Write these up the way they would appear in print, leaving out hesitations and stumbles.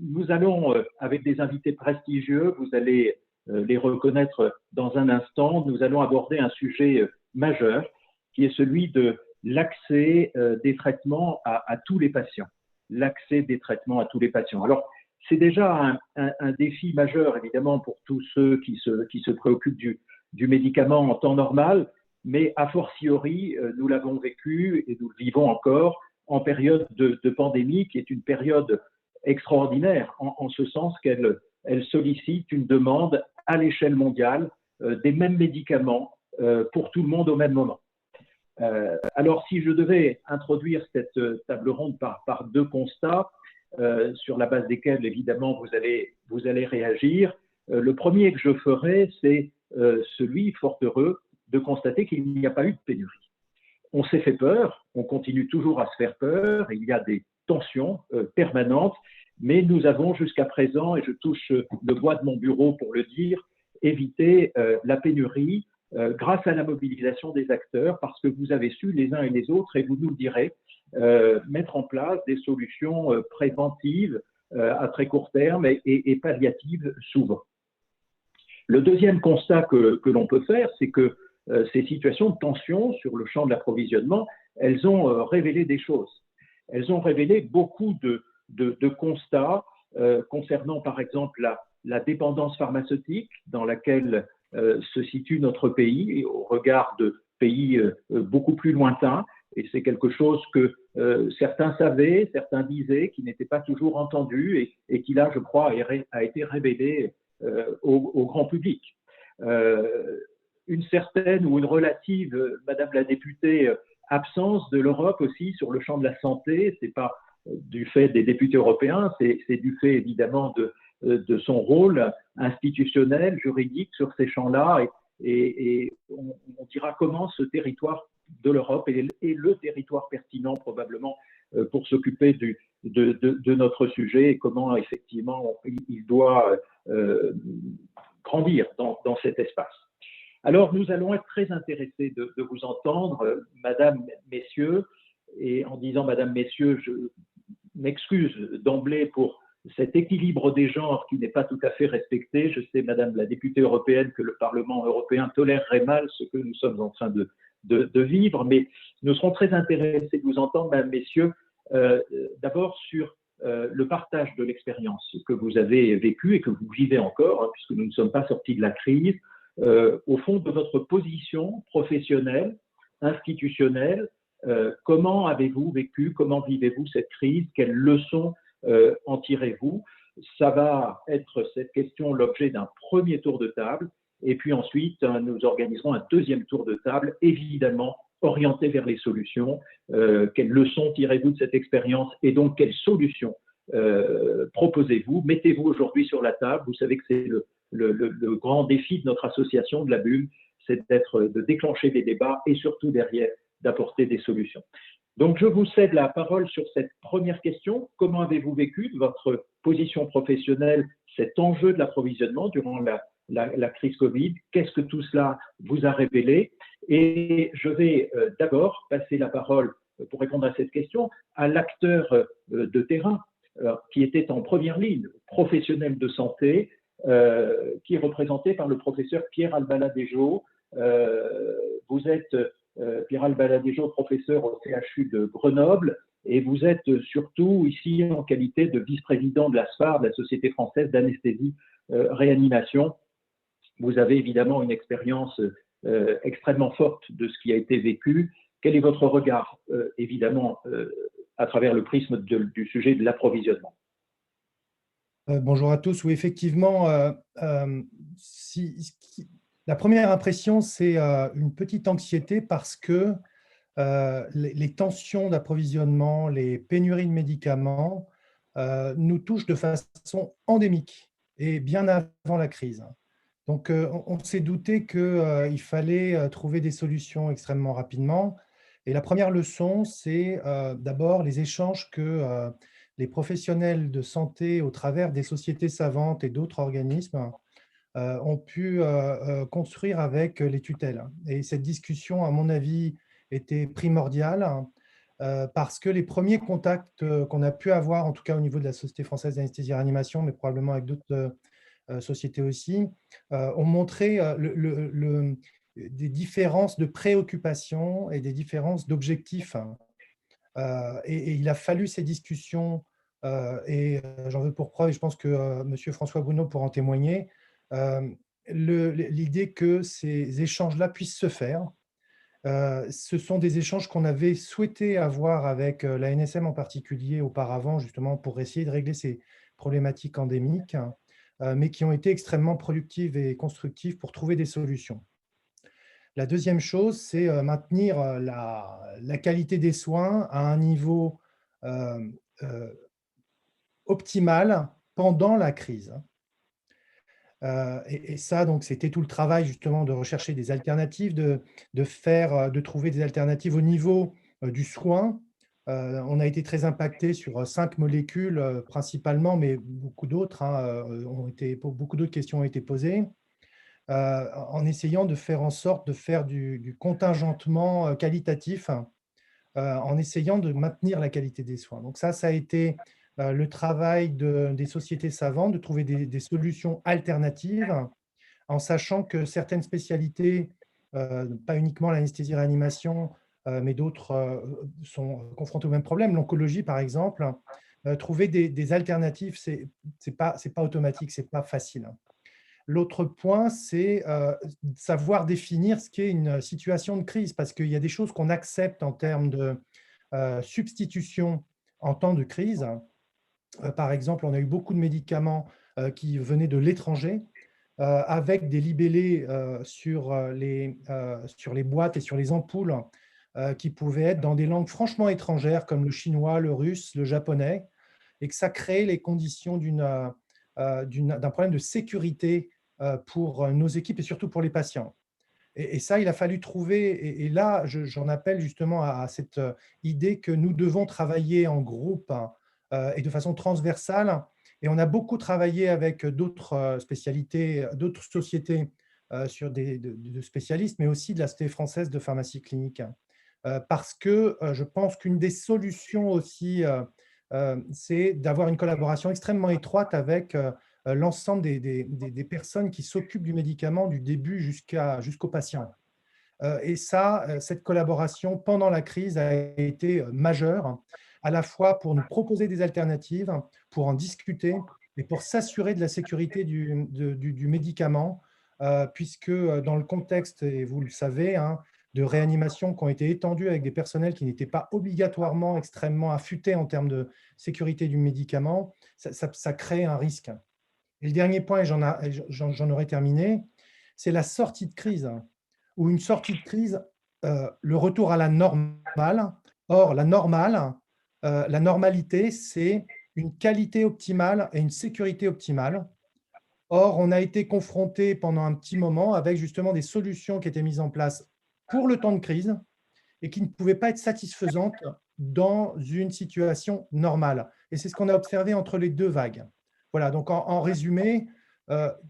nous allons, avec des invités prestigieux, vous allez les reconnaître dans un instant, nous allons aborder un sujet majeur qui est celui de l'accès des traitements à tous les patients. L'accès des traitements à tous les patients. Alors, c'est déjà un défi majeur, évidemment, pour tous ceux qui se préoccupent du médicament en temps normal, mais a fortiori, nous l'avons vécu et nous le vivons encore en période de pandémie, qui est une période extraordinaire, en ce sens qu'elle sollicite une demande à l'échelle mondiale des mêmes médicaments pour tout le monde au même moment. Alors, si je devais introduire cette table ronde par deux constats, sur la base desquels, évidemment, vous allez réagir, le premier que je ferai, c'est celui, fort heureux, de constater qu'il n'y a pas eu de pénurie. On s'est fait peur, on continue toujours à se faire peur, il y a des tensions permanentes, mais nous avons jusqu'à présent, et je touche le bois de mon bureau pour le dire, évité la pénurie grâce à la mobilisation des acteurs, parce que vous avez su, les uns et les autres, et vous nous le direz, mettre en place des solutions préventives à très court terme et palliatives souvent. Le deuxième constat que l'on peut faire, c'est que ces situations de tension sur le champ de l'approvisionnement, elles ont révélé des choses. Elles ont révélé beaucoup de constats concernant, par exemple, la dépendance pharmaceutique dans laquelle se situe notre pays au regard de pays beaucoup plus lointains. Et c'est quelque chose que certains savaient, certains disaient, qui n'était pas toujours entendu et qui, là, je crois, a été révélé au grand public. Une certaine ou une relative, Madame la députée, absence de l'Europe aussi sur le champ de la santé, c'est pas du fait des députés européens, c'est du fait évidemment de son rôle institutionnel, juridique sur ces champs-là, et on dira comment ce territoire de l'Europe est le territoire pertinent probablement pour s'occuper de notre sujet et comment effectivement il doit grandir dans cet espace. Alors, nous allons être très intéressés de vous entendre, Madame, Messieurs, et en disant Madame, Messieurs, je m'excuse d'emblée pour cet équilibre des genres qui n'est pas tout à fait respecté. Je sais, Madame la députée européenne, que le Parlement européen tolérerait mal ce que nous sommes en train de vivre, mais nous serons très intéressés de vous entendre, Madame, Messieurs, d'abord sur le partage de l'expérience que vous avez vécue et que vous vivez encore, hein, puisque nous ne sommes pas sortis de la crise, au fond de votre position professionnelle, institutionnelle, comment avez-vous vécu, comment vivez-vous cette crise, quelles leçons en tirez-vous? Ça va être cette question l'objet d'un premier tour de table, et puis ensuite nous organiserons un deuxième tour de table, évidemment orienté vers les solutions. Quelles leçons tirez-vous de cette expérience et donc quelles solutions proposez-vous? Mettez-vous aujourd'hui sur la table. Vous savez que c'est le grand défi de notre association, de la Bulle, c'est de déclencher des débats et surtout derrière d'apporter des solutions. Donc, je vous cède la parole sur cette première question. Comment avez-vous vécu de votre position professionnelle cet enjeu de l'approvisionnement durant la crise Covid? Qu'est-ce que tout cela vous a révélé? Et je vais d'abord passer la parole pour répondre à cette question à l'acteur de terrain qui était en première ligne, professionnel de santé, qui est représenté par le professeur Pierre Albaladejo. Vous êtes Pierre Albaladejo, professeur au CHU de Grenoble, et vous êtes surtout ici en qualité de vice-président de la SFAR, de la Société française d'anesthésie réanimation. Vous avez évidemment une expérience extrêmement forte de ce qui a été vécu. Quel est votre regard, évidemment, à travers le prisme du sujet de l'approvisionnement? Bonjour à tous. Oui, effectivement, la première impression, c'est une petite anxiété parce que les tensions d'approvisionnement, les pénuries de médicaments nous touchent de façon endémique et bien avant la crise. Donc, on s'est douté qu'il fallait trouver des solutions extrêmement rapidement. Et la première leçon, c'est d'abord les échanges que les professionnels de santé, au travers des sociétés savantes et d'autres organismes, ont pu construire avec les tutelles. Et cette discussion, à mon avis, était primordiale parce que les premiers contacts qu'on a pu avoir, en tout cas au niveau de la Société française d'anesthésie-réanimation, mais probablement avec d'autres sociétés aussi, ont montré des différences de préoccupation et des différences d'objectifs. Et il a fallu ces discussions, j'en veux pour preuve, et je pense que M. François Bruno pourra en témoigner, euh, l'idée que ces échanges-là puissent se faire. Ce sont des échanges qu'on avait souhaité avoir avec la NSM en particulier auparavant, justement pour essayer de régler ces problématiques endémiques, mais qui ont été extrêmement productives et constructives pour trouver des solutions. La deuxième chose, c'est maintenir la qualité des soins à un niveau euh, euh, optimal pendant la crise. Et ça, donc, c'était tout le travail justement de rechercher des alternatives, de trouver des alternatives au niveau du soin. On a été très impacté sur 5 molécules principalement, mais beaucoup d'autres beaucoup d'autres questions ont été posées, en essayant de faire en sorte de faire du contingentement qualitatif, en essayant de maintenir la qualité des soins. Donc ça a été le travail des sociétés savantes, de trouver des solutions alternatives, en sachant que certaines spécialités, pas uniquement l'anesthésie-réanimation, mais d'autres sont confrontées au même problème. L'oncologie, par exemple, trouver des alternatives, c'est pas automatique, c'est pas facile. L'autre point, c'est savoir définir ce qu'est une situation de crise, parce qu'il y a des choses qu'on accepte en termes de substitution en temps de crise. Par exemple, on a eu beaucoup de médicaments qui venaient de l'étranger, avec des libellés sur les boîtes et sur les ampoules qui pouvaient être dans des langues franchement étrangères, comme le chinois, le russe, le japonais, et que ça crée les conditions d'un problème de sécurité pour nos équipes et surtout pour les patients. Et ça, il a fallu trouver, et là, j'en appelle justement à cette idée que nous devons travailler en groupe, hein, et de façon transversale. Et on a beaucoup travaillé avec d'autres spécialités, d'autres sociétés sur de spécialistes, mais aussi de la Société française de pharmacie clinique. Parce que je pense qu'une des solutions aussi, c'est d'avoir une collaboration extrêmement étroite avec l'ensemble des personnes qui s'occupent du médicament du début jusqu'au patient. Et ça, cette collaboration pendant la crise a été majeure, à la fois pour nous proposer des alternatives, pour en discuter et pour s'assurer de la sécurité du médicament, puisque dans le contexte, et vous le savez, hein, de réanimation qui ont été étendues avec des personnels qui n'étaient pas obligatoirement extrêmement affûtés en termes de sécurité du médicament, ça crée un risque. Et le dernier point, et j'en aurai terminé, c'est la sortie de crise, ou une sortie de crise, le retour à la normale. Or, la normalité, c'est une qualité optimale et une sécurité optimale. Or, on a été confronté pendant un petit moment avec justement des solutions qui étaient mises en place pour le temps de crise et qui ne pouvaient pas être satisfaisantes dans une situation normale. Et c'est ce qu'on a observé entre les deux vagues. Voilà, donc en résumé,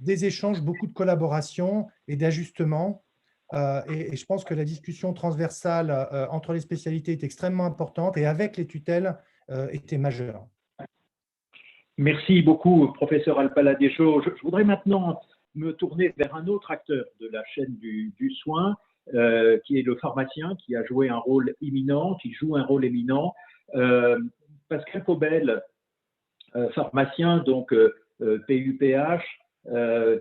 des échanges, beaucoup de collaboration et d'ajustement. Et je pense que la discussion transversale entre les spécialités est extrêmement importante et avec les tutelles était majeure. Merci beaucoup, professeur Alpaladejo. Je voudrais maintenant me tourner vers un autre acteur de la chaîne du soin, qui est le pharmacien, qui a joué un rôle éminent, qui joue un rôle éminent. Pascal Cobel, pharmacien, donc PUPH,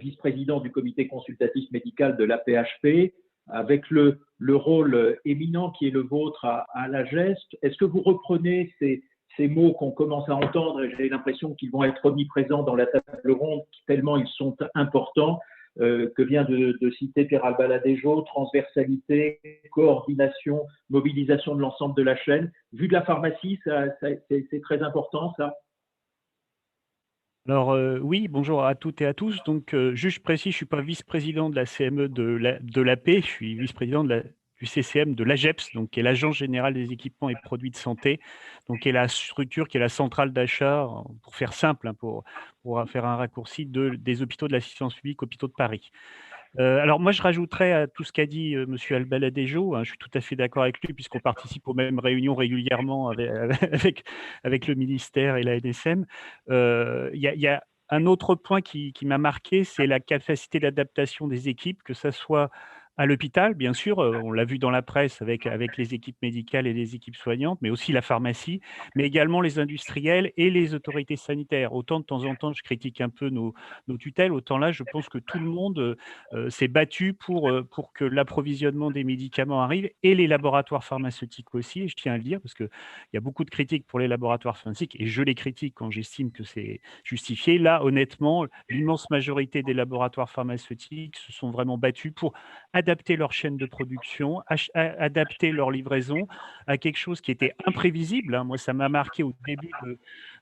vice-président du comité consultatif médical de l'APHP, avec le rôle éminent qui est le vôtre à la geste. Est-ce que vous reprenez ces mots qu'on commence à entendre, et j'ai l'impression qu'ils vont être omniprésents dans la table ronde, tellement ils sont importants, que vient de citer Pierre Albaladejo: transversalité, coordination, mobilisation de l'ensemble de la chaîne. Vu de la pharmacie, c'est très important, ça? Alors oui, bonjour à toutes et à tous. Donc, juste je précise, je ne suis pas vice-président de la CME de l'AP, je suis vice-président du CCM de l'AGEPS, donc qui est l'Agence générale des équipements et produits de santé, donc qui est la structure, qui est la centrale d'achat, pour faire simple, hein, pour faire un raccourci, des hôpitaux de l'assistance publique, hôpitaux de Paris. Alors moi, je rajouterais à tout ce qu'a dit Monsieur Albaladejo, hein, je suis tout à fait d'accord avec lui, puisqu'on participe aux mêmes réunions régulièrement avec le ministère et la NSM. Il y a un autre point qui m'a marqué, c'est la capacité d'adaptation des équipes, que ça soit à l'hôpital, bien sûr, on l'a vu dans la presse avec les équipes médicales et les équipes soignantes, mais aussi la pharmacie, mais également les industriels et les autorités sanitaires. Autant de temps en temps, je critique un peu nos tutelles, autant là, je pense que tout le monde s'est battu pour que l'approvisionnement des médicaments arrive et les laboratoires pharmaceutiques aussi, et je tiens à le dire, parce qu'il y a beaucoup de critiques pour les laboratoires pharmaceutiques, et je les critique quand j'estime que c'est justifié. Là, honnêtement, l'immense majorité des laboratoires pharmaceutiques se sont vraiment battus pour adapter leur chaîne de production, adapter leur livraison à quelque chose qui était imprévisible, hein. Moi, ça m'a marqué au début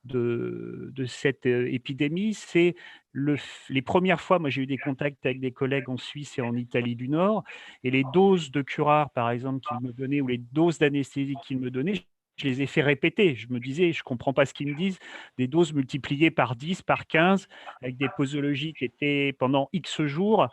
de cette épidémie, c'est les premières fois, moi j'ai eu des contacts avec des collègues en Suisse et en Italie du Nord, et les doses de curare, par exemple, qu'ils me donnaient, ou les doses d'anesthésie qu'ils me donnaient, je les ai fait répéter. Je me disais, je ne comprends pas ce qu'ils me disent, des doses multipliées par 10, par 15, avec des posologies qui étaient pendant X jours,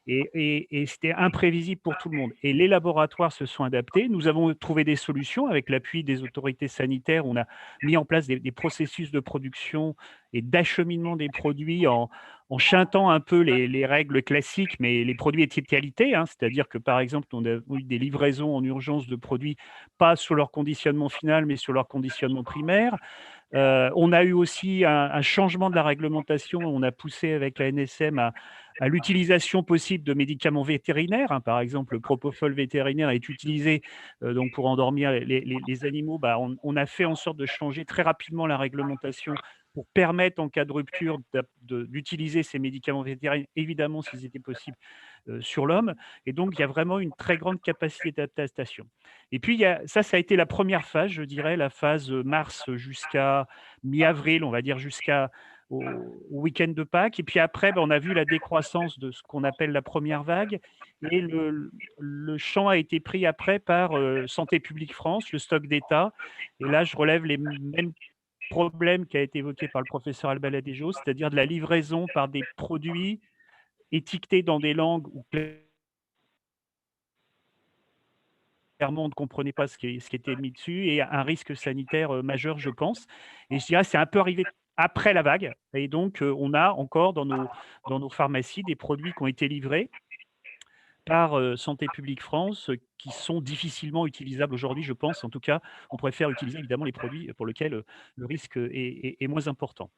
et c'était imprévisible pour tout le monde. Et les laboratoires se sont adaptés. Nous avons trouvé des solutions avec l'appui des autorités sanitaires. On a mis en place des processus de production et d'acheminement des produits en chantant un peu les règles classiques, mais les produits étaient de qualité, hein. C'est-à-dire que, par exemple, on a eu des livraisons en urgence de produits, pas sur leur conditionnement final, mais sur leur conditionnement primaire. On a eu aussi un changement de la réglementation. On a poussé avec la NSM à l'utilisation possible de médicaments vétérinaires, hein. Par exemple, le propofol vétérinaire est utilisé donc pour endormir les animaux. Bah, on a fait en sorte de changer très rapidement la réglementation pour permettre, en cas de rupture, d'utiliser ces médicaments vétérinaires, évidemment, s'ils étaient possibles, sur l'homme. Et donc, il y a vraiment une très grande capacité d'adaptation. Et puis, ça a été la première phase, je dirais, la phase mars jusqu'à mi-avril, on va dire au week-end de Pâques. Et puis après, on a vu la décroissance de ce qu'on appelle la première vague. Et le champ a été pris après par Santé publique France, le stock d'État. Et là, je relève les mêmes problèmes qui a été évoqué par le professeur Albaladejo, c'est-à-dire de la livraison par des produits étiquetés dans des langues où clairement, on ne comprenait pas ce qui était mis dessus, et un risque sanitaire majeur, je pense. Et je dirais, c'est un peu arrivé après la vague. Et donc, on a encore dans nos pharmacies des produits qui ont été livrés par Santé publique France, qui sont difficilement utilisables aujourd'hui, je pense. En tout cas, on préfère utiliser évidemment les produits pour lesquels le risque est moins important.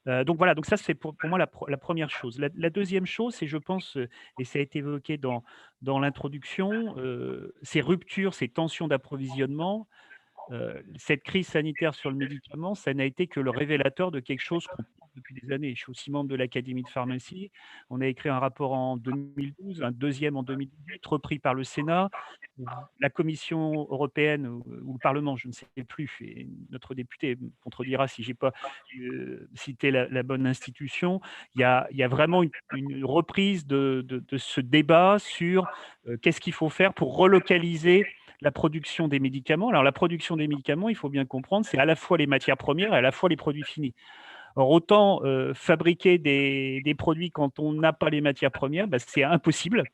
Donc voilà, donc ça c'est pour moi la première chose. La deuxième chose, c'est je pense, et ça a été évoqué dans l'introduction, ces ruptures, ces tensions d'approvisionnement, cette crise sanitaire sur le médicament, ça n'a été que le révélateur de quelque chose qu'on pense depuis des années. Je suis aussi membre de l'Académie de pharmacie. On a écrit un rapport en 2012, un deuxième en 2018, repris par le Sénat. La Commission européenne ou le Parlement, je ne sais plus, et notre député me contredira si je n'ai pas cité la bonne institution. Il y a vraiment une reprise de ce débat sur qu'est-ce qu'il faut faire pour relocaliser la production des médicaments. Alors, la production des médicaments, il faut bien comprendre, c'est à la fois les matières premières et à la fois les produits finis. Or, autant fabriquer des produits quand on n'a pas les matières premières, bah, c'est impossible.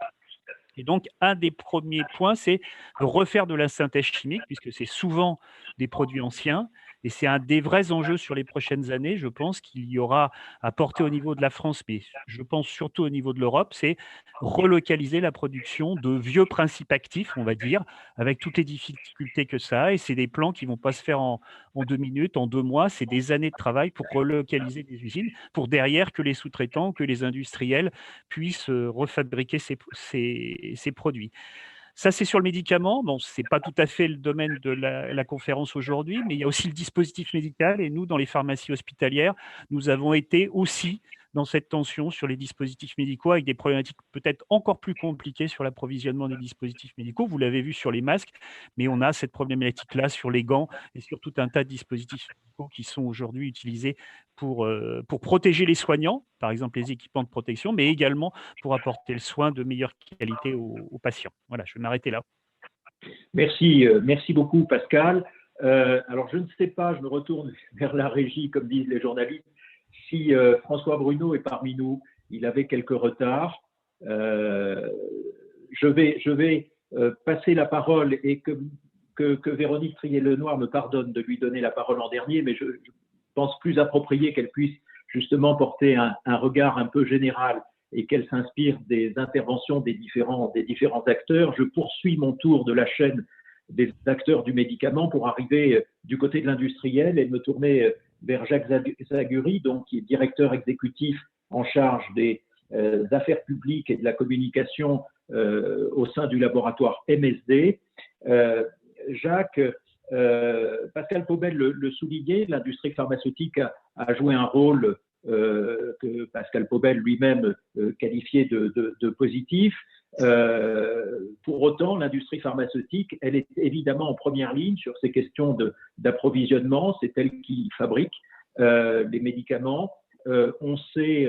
Et donc, un des premiers points, c'est de refaire de la synthèse chimique, puisque c'est souvent des produits anciens. Et c'est un des vrais enjeux sur les prochaines années. Je pense qu'il y aura à porter au niveau de la France, mais je pense surtout au niveau de l'Europe, c'est relocaliser la production de vieux principes actifs, on va dire, avec toutes les difficultés que ça a. Et c'est des plans qui ne vont pas se faire en 2 minutes, en 2 mois. C'est des années de travail pour relocaliser des usines, pour derrière que les sous-traitants, que les industriels puissent refabriquer ces produits. Ça, c'est sur le médicament. Bon, ce n'est pas tout à fait le domaine de la conférence aujourd'hui, mais il y a aussi le dispositif médical. Et nous, dans les pharmacies hospitalières, nous avons été aussi dans cette tension sur les dispositifs médicaux, avec des problématiques peut-être encore plus compliquées sur l'approvisionnement des dispositifs médicaux. Vous l'avez vu sur les masques, mais on a cette problématique-là sur les gants et sur tout un tas de dispositifs médicaux qui sont aujourd'hui utilisés pour protéger les soignants, par exemple les équipements de protection, mais également pour apporter le soin de meilleure qualité aux patients. Voilà, je vais m'arrêter là. Merci beaucoup Pascal. Alors je ne sais pas, je me retourne vers la régie, comme disent les journalistes, si François Bruno est parmi nous. Il avait quelques retards. Je vais passer la parole et que Véronique Trier-Lenoir me pardonne de lui donner la parole en dernier, mais je pense plus approprié qu'elle puisse justement porter un regard un peu général et qu'elle s'inspire des interventions des différents acteurs. Je poursuis mon tour de la chaîne des acteurs du médicament pour arriver du côté de l'industriel et me tourner vers Jacques Zaguri, donc, qui est directeur exécutif en charge des affaires publiques et de la communication au sein du laboratoire MSD. Jacques, Pascal Paubel le soulignait, l'industrie pharmaceutique a joué un rôle que Pascal Paubel lui-même qualifiait de positif. Pour autant, l'industrie pharmaceutique, elle est évidemment en première ligne sur ces questions d'approvisionnement. C'est elle qui fabrique les médicaments. On sait,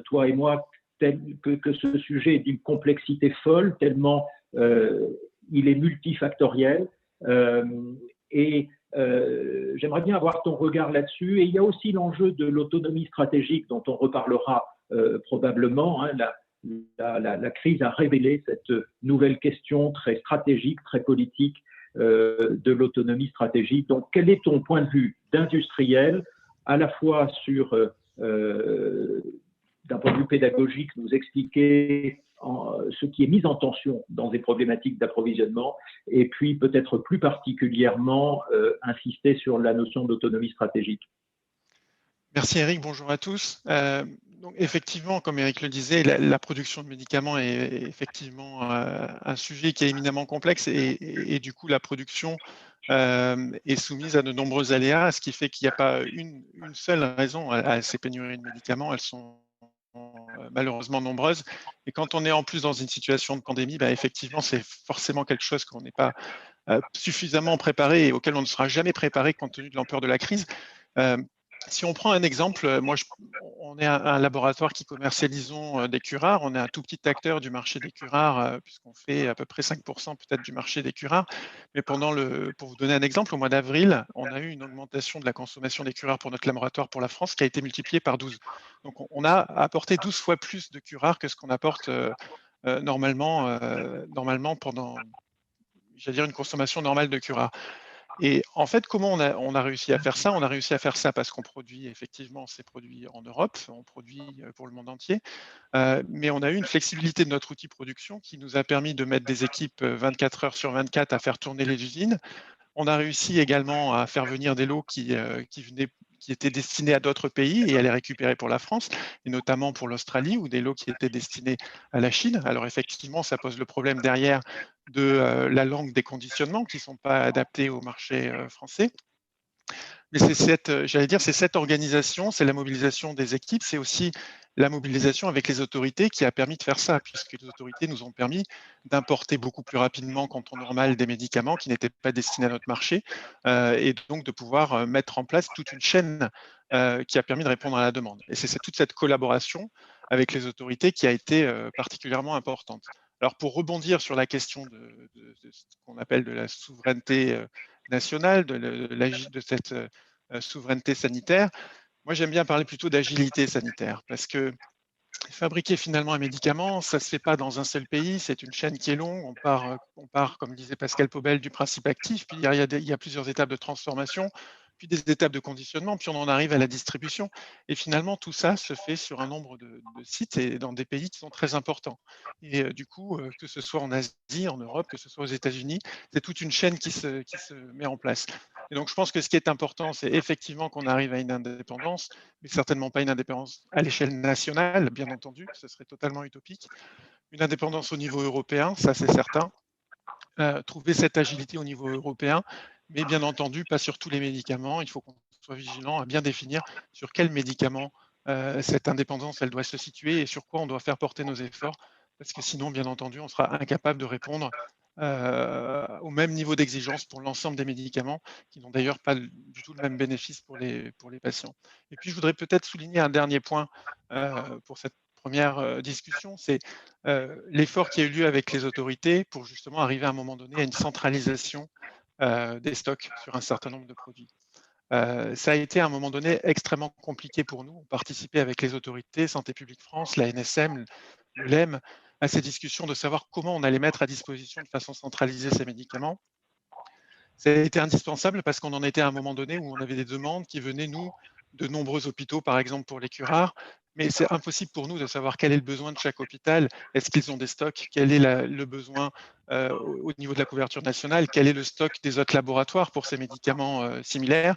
toi et moi, que ce sujet est d'une complexité folle, tellement il est multifactoriel. J'aimerais bien avoir ton regard là-dessus. Et il y a aussi l'enjeu de l'autonomie stratégique dont on reparlera probablement. Hein. La crise a révélé cette nouvelle question très stratégique, très politique de l'autonomie stratégique. Donc, quel est ton point de vue d'industriel, à la fois sur, d'un point de vue pédagogique, nous expliquer ce qui est mis en tension dans des problématiques d'approvisionnement, et puis peut-être plus particulièrement insister sur la notion d'autonomie stratégique. Merci Eric, bonjour à tous. Donc effectivement, comme Eric le disait, la production de médicaments est effectivement un sujet qui est éminemment complexe et du coup la production est soumise à de nombreux aléas, ce qui fait qu'il n'y a pas une seule raison à ces pénuries de médicaments. Elles sont malheureusement nombreuses. Et quand on est en plus dans une situation de pandémie, effectivement, c'est forcément quelque chose qu'on n'est pas suffisamment préparé et auquel on ne sera jamais préparé compte tenu de l'ampleur de la crise. Si on prend un exemple, on est un laboratoire qui commercialisons des curares. On est un tout petit acteur du marché des curares, puisqu'on fait à peu près 5% peut-être du marché des curares. Mais pour vous donner un exemple, au mois d'avril, on a eu une augmentation de la consommation des curares pour notre laboratoire pour la France qui a été multipliée par 12. Donc on a apporté 12 fois plus de curares que ce qu'on apporte normalement pendant, j'allais dire, une consommation normale de curares. Et en fait, comment on a réussi à faire ça? On a réussi à faire ça parce qu'on produit effectivement ces produits en Europe, on produit pour le monde entier, mais on a eu une flexibilité de notre outil production qui nous a permis de mettre des équipes 24 heures sur 24 à faire tourner les usines. On a réussi également à faire venir des lots qui étaient destinés à d'autres pays et à les récupérer pour la France, et notamment pour l'Australie, ou des lots qui étaient destinés à la Chine. Alors effectivement, ça pose le problème derrière de la langue des conditionnements qui ne sont pas adaptés au marché français. Mais c'est cette organisation, c'est la mobilisation des équipes, c'est aussi la mobilisation avec les autorités qui a permis de faire ça, puisque les autorités nous ont permis d'importer beaucoup plus rapidement qu'en temps normal des médicaments qui n'étaient pas destinés à notre marché, et donc de pouvoir mettre en place toute une chaîne qui a permis de répondre à la demande. Et c'est toute cette collaboration avec les autorités qui a été particulièrement importante. Alors pour rebondir sur la question de ce qu'on appelle de la souveraineté nationale, de cette souveraineté sanitaire, moi j'aime bien parler plutôt d'agilité sanitaire, parce que fabriquer finalement un médicament, ça ne se fait pas dans un seul pays, c'est une chaîne qui est longue, on part comme disait Pascal Paubel, du principe actif, puis il y a plusieurs étapes de transformation, puis des étapes de conditionnement, puis on en arrive à la distribution. Et finalement, tout ça se fait sur un nombre de sites et dans des pays qui sont très importants. Et du coup, que ce soit en Asie, en Europe, que ce soit aux États-Unis, c'est toute une chaîne qui se met en place. Et donc, je pense que ce qui est important, c'est effectivement qu'on arrive à une indépendance, mais certainement pas une indépendance à l'échelle nationale, bien entendu, ce serait totalement utopique. Une indépendance au niveau européen, ça c'est certain. Trouver cette agilité au niveau européen, mais bien entendu, pas sur tous les médicaments. Il faut qu'on soit vigilant à bien définir sur quels médicaments cette indépendance elle doit se situer et sur quoi on doit faire porter nos efforts, parce que sinon, bien entendu, on sera incapable de répondre au même niveau d'exigence pour l'ensemble des médicaments, qui n'ont d'ailleurs pas du tout le même bénéfice pour les patients. Et puis, je voudrais peut-être souligner un dernier point pour cette première discussion, c'est l'effort qui a eu lieu avec les autorités pour justement arriver à un moment donné à une centralisation des stocks sur un certain nombre de produits. Ça a été à un moment donné extrêmement compliqué pour nous. On participait avec les autorités, Santé publique France, la NSM, le LEM, à ces discussions de savoir comment on allait mettre à disposition de façon centralisée ces médicaments. Ça a été indispensable parce qu'on en était à un moment donné où on avait des demandes qui venaient, nous, de nombreux hôpitaux, par exemple pour les curares, mais c'est impossible pour nous de savoir quel est le besoin de chaque hôpital, est-ce qu'ils ont des stocks, quel est le besoin au niveau de la couverture nationale, quel est le stock des autres laboratoires pour ces médicaments similaires.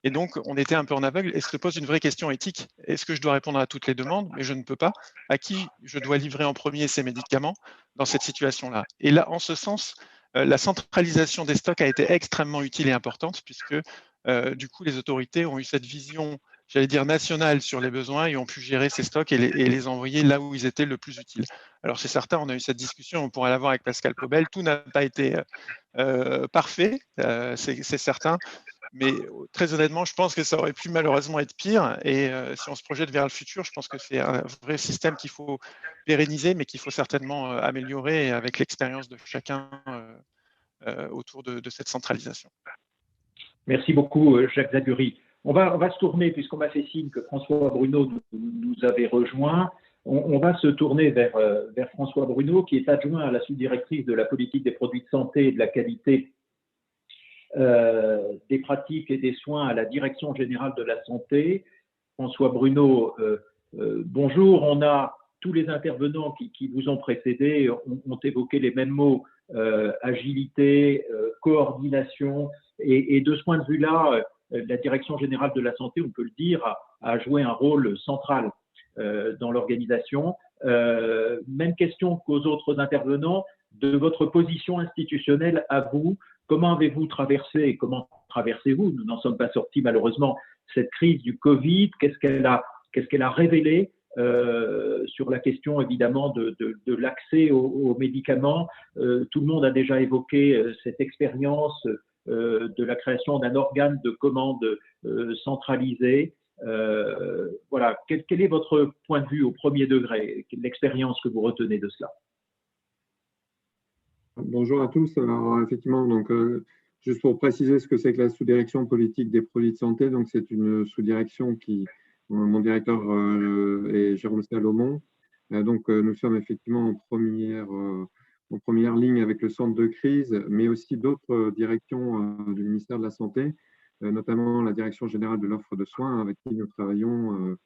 Et donc, on était un peu en aveugle et se pose une vraie question éthique. Est-ce que je dois répondre à toutes les demandes, mais je ne peux pas? À qui je dois livrer en premier ces médicaments dans cette situation-là? Et là, en ce sens, la centralisation des stocks a été extrêmement utile et importante puisque du coup, les autorités ont eu cette vision, j'allais dire, nationale sur les besoins et ont pu gérer ces stocks et les envoyer là où ils étaient le plus utiles. Alors, c'est certain, on a eu cette discussion, on pourra l'avoir avec Pascal Pobel, tout n'a pas été parfait, c'est certain, mais très honnêtement, je pense que ça aurait pu malheureusement être pire. Et si on se projette vers le futur, je pense que c'est un vrai système qu'il faut pérenniser, mais qu'il faut certainement améliorer avec l'expérience de chacun autour de cette centralisation. Merci beaucoup, Jacques Zagury. On va se tourner, puisqu'on m'a fait signe que François Bruno nous avait rejoint, on va se tourner vers François Bruno, qui est adjoint à la sous-directrice de la politique des produits de santé et de la qualité des pratiques et des soins à la Direction générale de la santé. François Bruno, bonjour. On a tous les intervenants qui vous ont précédé ont évoqué les mêmes mots, agilité, coordination, et de ce point de vue-là, la Direction générale de la santé, on peut le dire, a joué un rôle central dans l'organisation. Même question qu'aux autres intervenants, de votre position institutionnelle à vous, comment avez-vous traversé et comment traversez-vous, nous n'en sommes pas sortis malheureusement, cette crise du Covid? Qu'est-ce qu'elle a révélé sur la question évidemment de l'accès aux médicaments? Tout le monde a déjà évoqué cette expérience de la création d'un organe de commande centralisé. Voilà, quel est votre point de vue au premier degré, l'expérience que vous retenez de cela? Bonjour à tous. Alors, effectivement, donc, juste pour préciser ce que c'est que la sous-direction politique des produits de santé, donc c'est une sous-direction qui, mon directeur est Jérôme Salomon. Donc, nous sommes effectivement en première ligne avec le centre de crise, mais aussi d'autres directions du ministère de la Santé, notamment la Direction générale de l'offre de soins, avec qui nous travaillons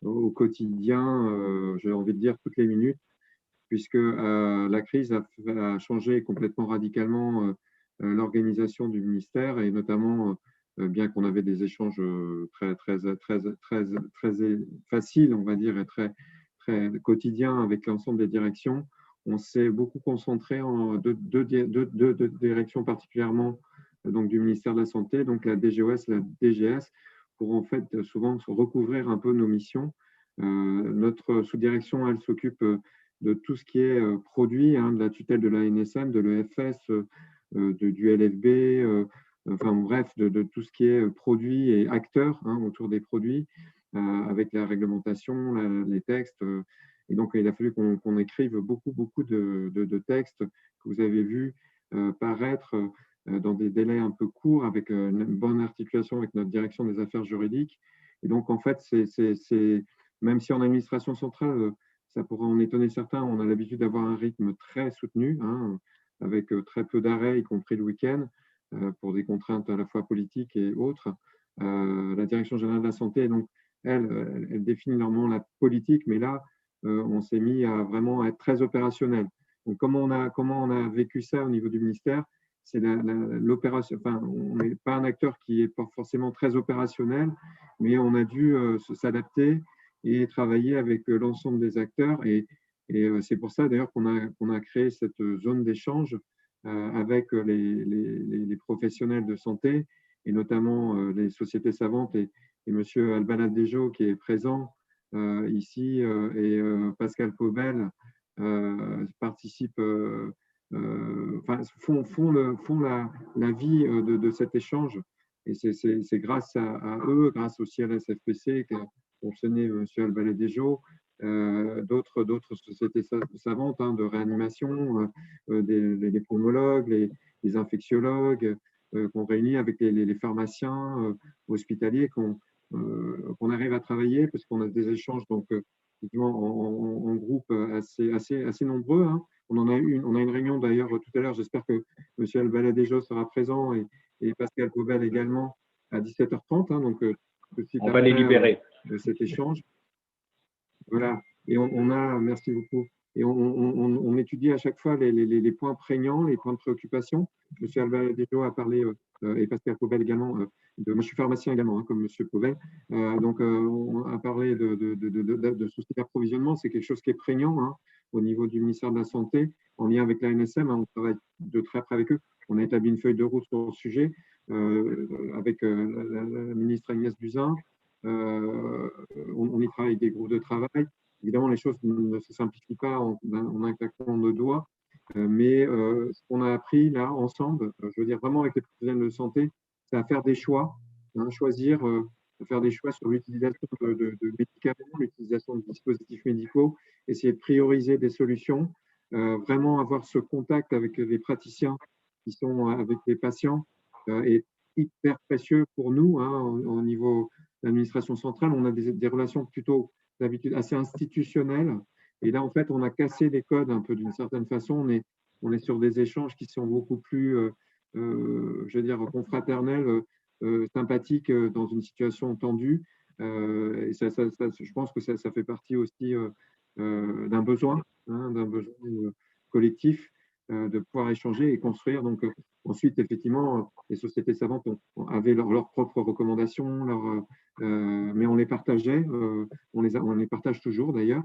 au quotidien, j'ai envie de dire toutes les minutes, puisque la crise a changé complètement radicalement l'organisation du ministère, et notamment, bien qu'on avait des échanges très faciles, on va dire, et très quotidiens avec l'ensemble des directions, on s'est beaucoup concentré en deux directions particulièrement donc du ministère de la Santé, donc la DGOS, la DGS, pour en fait souvent recouvrir un peu nos missions. Notre sous-direction, elle s'occupe de tout ce qui est produit, de la tutelle de l'ANSM, de l'EFS, du LFB, enfin bref, de tout ce qui est produit et acteurs autour des produits, avec la réglementation, les textes. Et donc, il a fallu qu'on écrive beaucoup de textes que vous avez vus paraître dans des délais un peu courts, avec une bonne articulation avec notre direction des affaires juridiques. Et donc, en fait, même si en administration centrale, ça pourrait en étonner certains, on a l'habitude d'avoir un rythme très soutenu, avec très peu d'arrêts, y compris le week-end, pour des contraintes à la fois politiques et autres. La Direction générale de la santé, donc, elle définit normalement la politique, mais là, on s'est mis à vraiment être très opérationnel. Donc, comment on a vécu ça au niveau du ministère? C'est l'opération. Enfin, on n'est pas un acteur qui est pas forcément très opérationnel, mais on a dû s'adapter et travailler avec l'ensemble des acteurs. Et c'est pour ça d'ailleurs qu'on a créé cette zone d'échange avec les professionnels de santé, et notamment les sociétés savantes, et M. Albaladejo qui est présent ici, et Pascal Pobel participent, font la vie de cet échange. Et c'est grâce à eux, grâce aussi à la SFPC, qui a fonctionné M. Albaladejo, d'autres sociétés savantes de réanimation, les pneumologues, les infectiologues, qu'on réunit avec les pharmaciens hospitaliers, qu'on arrive à travailler, parce qu'on a des échanges donc, en groupe assez nombreux. Hein. On a une réunion d'ailleurs tout à l'heure. J'espère que M. Albaladejo sera présent et Pascal Pobel également à 17h30. Hein, donc, on va les libérer. Cet échange. Voilà. Et merci beaucoup. Et on étudie à chaque fois les points prégnants, les points de préoccupation. M. Albaladejo a parlé, et Pascal Pobel également, moi je suis pharmacien également, hein, comme M. Pobel. On a parlé de soucis d'approvisionnement. C'est quelque chose qui est prégnant, hein, au niveau du ministère de la Santé, en lien avec l'ANSM. Hein, on travaille de très près avec eux. On a établi une feuille de route sur le sujet avec la ministre Agnès Buzyn. On y travaille avec des groupes de travail. Évidemment, les choses ne se simplifient pas en un claquement de doigts, mais ce qu'on a appris là ensemble, je veux dire vraiment avec les professionnels de santé, c'est à faire des choix, hein, faire des choix sur l'utilisation de médicaments, l'utilisation de dispositifs médicaux, essayer de prioriser des solutions, vraiment avoir ce contact avec les praticiens qui sont avec les patients est hyper précieux pour nous, hein, au niveau de l'administration centrale. On a des relations plutôt d'habitude assez institutionnelles. Et là, en fait, on a cassé les codes un peu d'une certaine façon. On est sur des échanges qui sont beaucoup plus, je veux dire, confraternels, sympathiques dans une situation tendue. Et je pense que ça fait partie aussi d'un besoin, hein, collectif de pouvoir échanger et construire. Donc, ensuite, effectivement, les sociétés savantes avaient leurs propres recommandations, mais on les partageait, on les partage toujours d'ailleurs.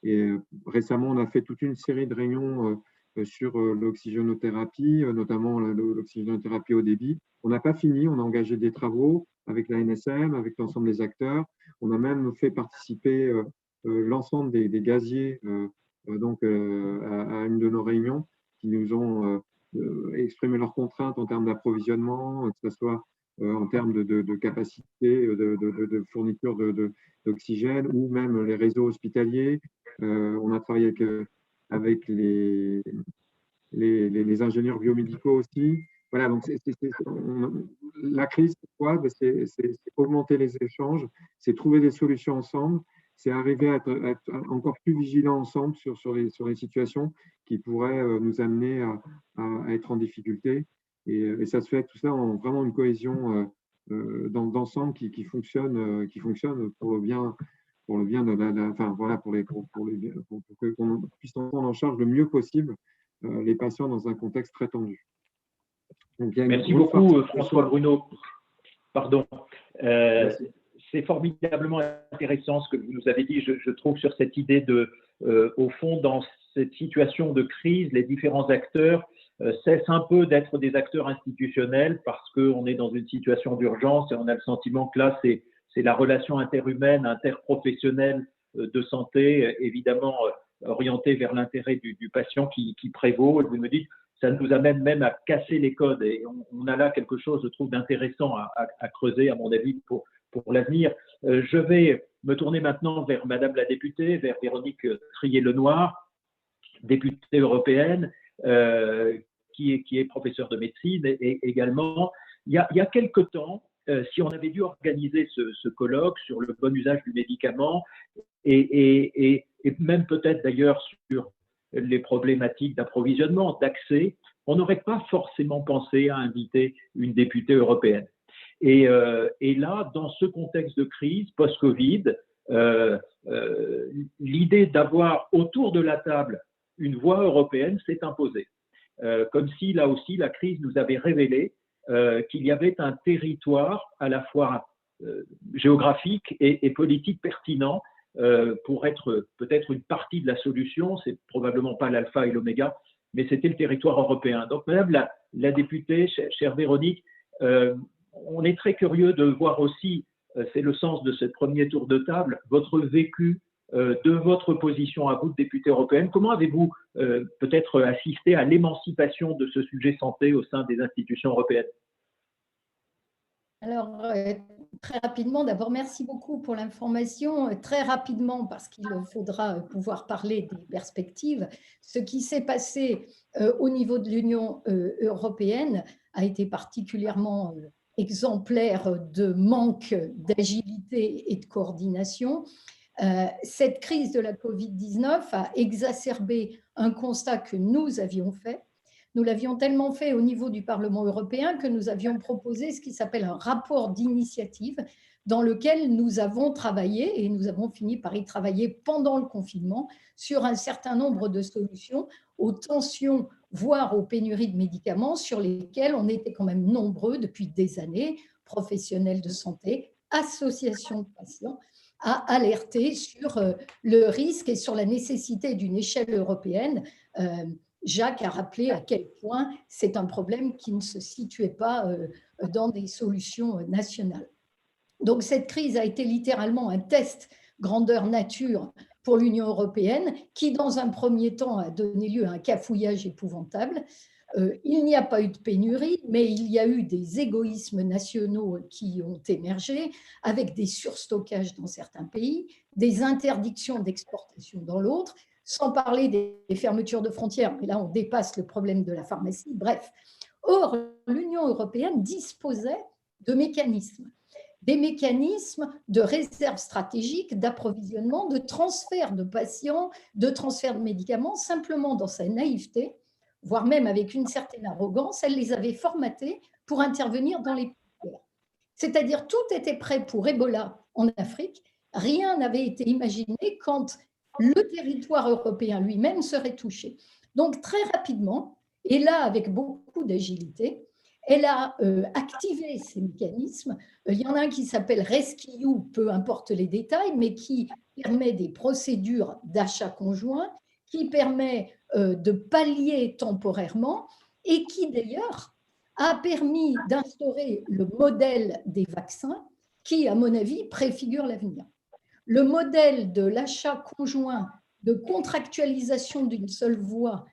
Et récemment, on a fait toute une série de réunions sur l'oxygénothérapie, notamment l'oxygénothérapie haut débit. On n'a pas fini, on a engagé des travaux avec la NSM, avec l'ensemble des acteurs. On a même fait participer l'ensemble des gaziers à une de nos réunions qui nous ont exprimé leurs contraintes en termes d'approvisionnement, que ce soit en termes de capacité de fourniture d'oxygène ou même les réseaux hospitaliers. On a travaillé avec les ingénieurs biomédicaux aussi. Voilà, donc la crise, c'est quoi? C'est augmenter les échanges, c'est trouver des solutions ensemble, c'est arriver à être encore plus vigilants ensemble sur les situations qui pourraient nous amener à être en difficulté. Et ça se fait tout ça en vraiment une cohésion d'ensemble qui fonctionne pour le bien pour qu'on puisse prendre en charge le mieux possible les patients dans un contexte très tendu. Donc, merci beaucoup, François Bruno. Pardon. C'est formidablement intéressant ce que vous nous avez dit, je trouve, sur cette idée de, au fond, dans cette situation de crise, les différents acteurs cessent un peu d'être des acteurs institutionnels parce qu'on est dans une situation d'urgence et on a le sentiment que là, c'est la relation interhumaine, interprofessionnelle de santé, évidemment orientée vers l'intérêt du patient qui prévaut. Et vous me dites, ça nous amène même à casser les codes. Et on a là quelque chose, je trouve, d'intéressant à creuser, à mon avis, pour l'avenir. Je vais me tourner maintenant vers Madame la députée, vers Véronique Trier-Lenoir, députée européenne, qui est professeure de médecine et également. Il y a quelque temps, si on avait dû organiser ce colloque sur le bon usage du médicament et même peut-être d'ailleurs sur les problématiques d'approvisionnement, d'accès, on n'aurait pas forcément pensé à inviter une députée européenne. Et là, dans ce contexte de crise post-Covid, l'idée d'avoir autour de la table une voix européenne s'est imposée. Comme si, là aussi, la crise nous avait révélé qu'il y avait un territoire à la fois géographique et politique pertinent pour être peut-être une partie de la solution. C'est probablement pas l'alpha et l'oméga, mais c'était le territoire européen. Donc, Madame la députée, chère Véronique, on est très curieux de voir aussi, c'est le sens de ce premier tour de table, votre vécu de votre position à vous de députée européenne. Comment avez-vous peut-être assisté à l'émancipation de ce sujet santé au sein des institutions européennes? Alors, très rapidement, d'abord, merci beaucoup pour l'information. Très rapidement, parce qu'il faudra pouvoir parler des perspectives, ce qui s'est passé au niveau de l'Union européenne a été particulièrement exemplaire de manque d'agilité et de coordination. Cette crise de la Covid-19 a exacerbé un constat que nous avions fait. Nous l'avions tellement fait au niveau du Parlement européen que nous avions proposé ce qui s'appelle un rapport d'initiative dans lequel nous avons travaillé, et nous avons fini par y travailler pendant le confinement, sur un certain nombre de solutions aux tensions, voire aux pénuries de médicaments sur lesquelles on était quand même nombreux depuis des années, professionnels de santé, associations de patients, à alerter sur le risque et sur la nécessité d'une échelle européenne. Jacques a rappelé à quel point c'est un problème qui ne se situait pas dans des solutions nationales. Donc cette crise a été littéralement un test grandeur nature pour l'Union européenne qui, dans un premier temps, a donné lieu à un cafouillage épouvantable. Il n'y a pas eu de pénurie, mais il y a eu des égoïsmes nationaux qui ont émergé, avec des surstockages dans certains pays, des interdictions d'exportation dans l'autre, sans parler des fermetures de frontières. Mais là, on dépasse le problème de la pharmacie. Bref. Or, l'Union européenne disposait de mécanismes. Des mécanismes de réserve stratégique, d'approvisionnement, de transfert de patients, de transfert de médicaments, simplement dans sa naïveté, voire même avec une certaine arrogance, elle les avait formatés pour intervenir dans les pays. C'est-à-dire tout était prêt pour Ebola en Afrique, rien n'avait été imaginé quand le territoire européen lui-même serait touché. Donc très rapidement, et là avec beaucoup d'agilité, elle a activé ces mécanismes. Il y en a un qui s'appelle Rescue, peu importe les détails, mais qui permet des procédures d'achat conjoint, qui permet de pallier temporairement et qui d'ailleurs a permis d'instaurer le modèle des vaccins qui, à mon avis, préfigure l'avenir. Le modèle de l'achat conjoint, de contractualisation d'une seule voie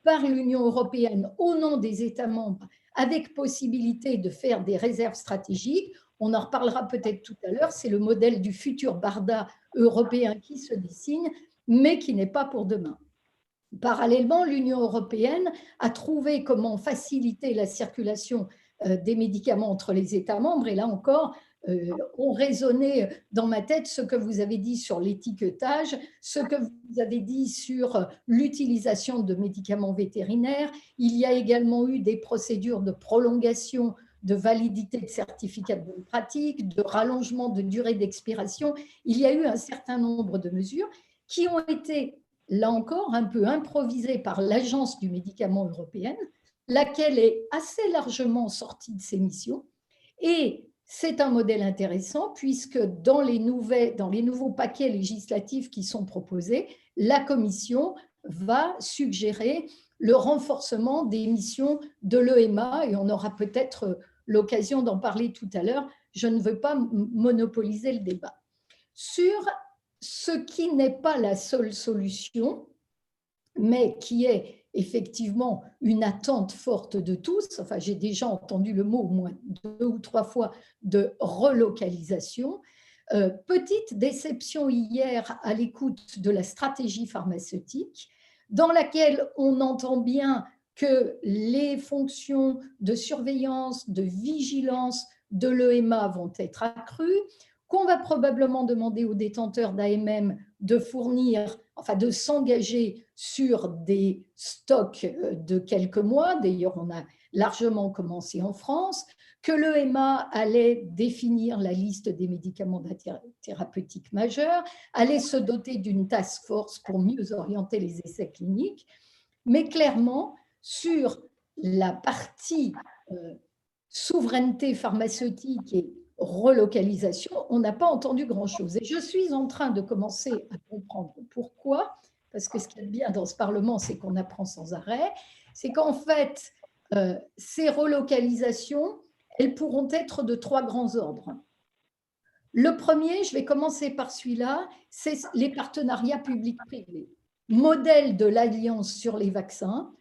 par l'Union européenne au nom des États membres, avec possibilité de faire des réserves stratégiques, on en reparlera peut-être tout à l'heure, c'est le modèle du futur BARDA européen qui se dessine, mais qui n'est pas pour demain. Parallèlement, l'Union européenne a trouvé comment faciliter la circulation des médicaments entre les États membres, et là encore, on résonnait dans ma tête ce que vous avez dit sur l'étiquetage, ce que vous avez dit sur l'utilisation de médicaments vétérinaires. Il y a également eu des procédures de prolongation de validité de certificats de bonne pratique, de rallongement de durée d'expiration. Il y a eu un certain nombre de mesures qui ont été, là encore, un peu improvisées par l'Agence du médicament européenne, laquelle est assez largement sortie de ses missions. Et c'est un modèle intéressant puisque dans les nouveaux paquets législatifs qui sont proposés, la Commission va suggérer le renforcement des missions de l'EMA et on aura peut-être l'occasion d'en parler tout à l'heure. Je ne veux pas monopoliser le débat. Sur ce qui n'est pas la seule solution, mais qui est effectivement une attente forte de tous, enfin j'ai déjà entendu le mot au moins 2 ou 3 fois de relocalisation. Petite déception hier à l'écoute de la stratégie pharmaceutique, dans laquelle on entend bien que les fonctions de surveillance, de vigilance de l'EMA vont être accrues, qu'on va probablement demander aux détenteurs d'AMM de fournir, enfin de s'engager sur des stocks de quelques mois. D'ailleurs, on a largement commencé en France, que l'EMA allait définir la liste des médicaments thérapeutiques majeurs, allait se doter d'une task force pour mieux orienter les essais cliniques. Mais clairement, sur la partie souveraineté pharmaceutique et relocalisation, on n'a pas entendu grand-chose. Et je suis en train de commencer à comprendre pourquoi, parce que ce qui est bien dans ce Parlement, c'est qu'on apprend sans arrêt, c'est qu'en fait, ces relocalisations, elles pourront être de 3 grands ordres. Le premier, je vais commencer par celui-là, c'est les partenariats publics-privés. Modèle de l'Alliance sur les vaccins.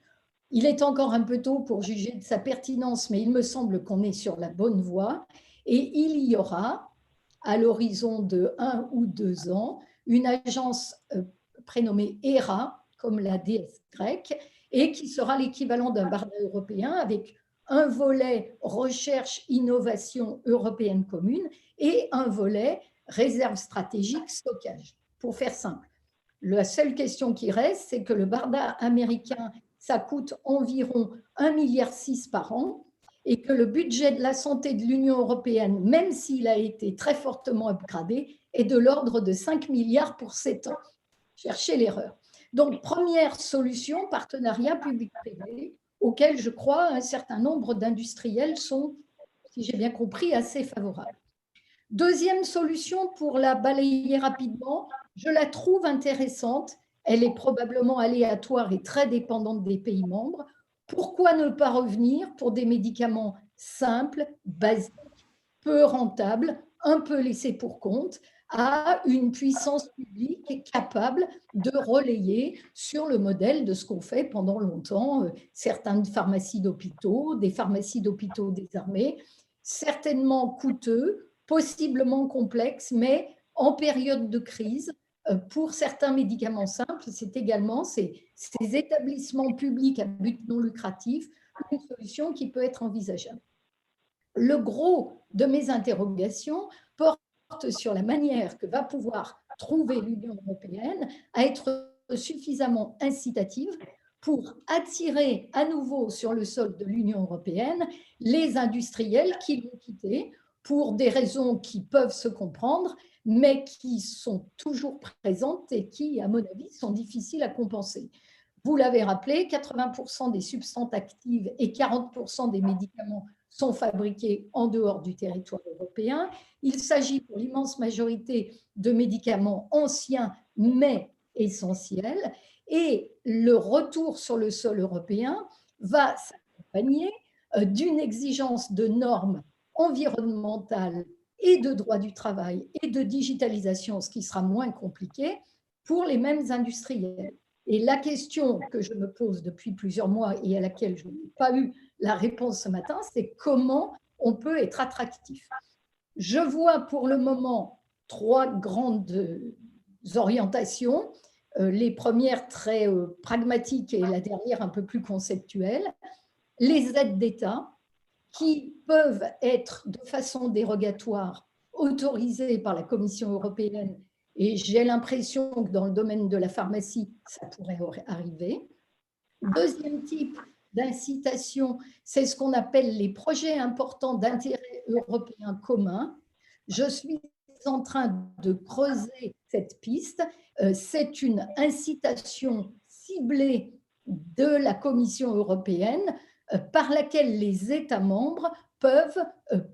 Il est encore un peu tôt pour juger de sa pertinence, mais il me semble qu'on est sur la bonne voie. Et il y aura, à l'horizon de 1 ou 2 ans, une agence prénommée HERA, comme la déesse grecque, et qui sera l'équivalent d'un BARDA européen avec un volet recherche, innovation européenne commune et un volet réserve stratégique, stockage. Pour faire simple, la seule question qui reste, c'est que le BARDA américain, ça coûte environ 1,6 milliard par an et que le budget de la santé de l'Union européenne, même s'il a été très fortement upgradé, est de l'ordre de 5 milliards pour 7 ans. Cherchez l'erreur. Donc, première solution, partenariat public-privé, auquel je crois un certain nombre d'industriels sont, si j'ai bien compris, assez favorables. Deuxième solution, pour la balayer rapidement, je la trouve intéressante. Elle est probablement aléatoire et très dépendante des pays membres. Pourquoi ne pas revenir pour des médicaments simples, basiques, peu rentables, un peu laissés pour compte, à une puissance publique capable de relayer sur le modèle de ce qu'on fait pendant longtemps, certaines pharmacies d'hôpitaux, des pharmacies d'hôpitaux des armées, certainement coûteux, possiblement complexes, mais en période de crise, pour certains médicaments simples, c'est également ces établissements publics à but non lucratif une solution qui peut être envisageable. Le gros de mes interrogations porte sur la manière que va pouvoir trouver l'Union européenne à être suffisamment incitative pour attirer à nouveau sur le sol de l'Union européenne les industriels qui l'ont quitté pour des raisons qui peuvent se comprendre, mais qui sont toujours présentes et qui, à mon avis, sont difficiles à compenser. Vous l'avez rappelé, 80% des substances actives et 40% des médicaments sont fabriqués en dehors du territoire européen. Il s'agit pour l'immense majorité de médicaments anciens mais essentiels. Et le retour sur le sol européen va s'accompagner d'une exigence de normes environnementales et de droit du travail et de digitalisation, ce qui sera moins compliqué pour les mêmes industriels. Et la question que je me pose depuis plusieurs mois et à laquelle je n'ai pas eu la réponse ce matin, c'est comment on peut être attractif. Je vois pour le moment 3 grandes orientations, les premières très pragmatiques et la dernière un peu plus conceptuelle. Les aides d'État qui peuvent être de façon dérogatoire autorisées par la Commission européenne, et j'ai l'impression que dans le domaine de la pharmacie, ça pourrait arriver. Deuxième type d'incitation, c'est ce qu'on appelle les projets importants d'intérêt européen commun. Je suis en train de creuser cette piste. C'est une incitation ciblée de la Commission européenne par laquelle les États membres peuvent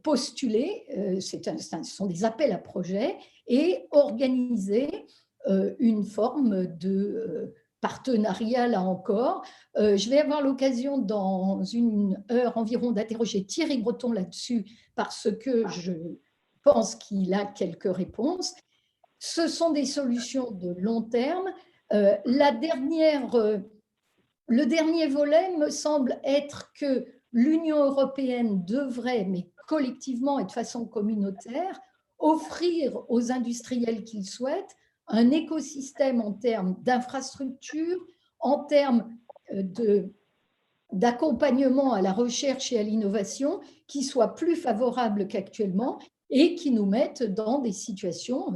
postuler, ce sont des appels à projets, et organiser une forme de partenariat, là encore. Je vais avoir l'occasion dans une heure environ d'interroger Thierry Breton là-dessus parce que je pense qu'il a quelques réponses. Ce sont des solutions de long terme. Le dernier volet me semble être que l'Union européenne devrait, mais collectivement et de façon communautaire, offrir aux industriels qu'ils souhaitent un écosystème en termes d'infrastructures, en termes d'accompagnement à la recherche et à l'innovation qui soit plus favorable qu'actuellement et qui nous mettent dans des situations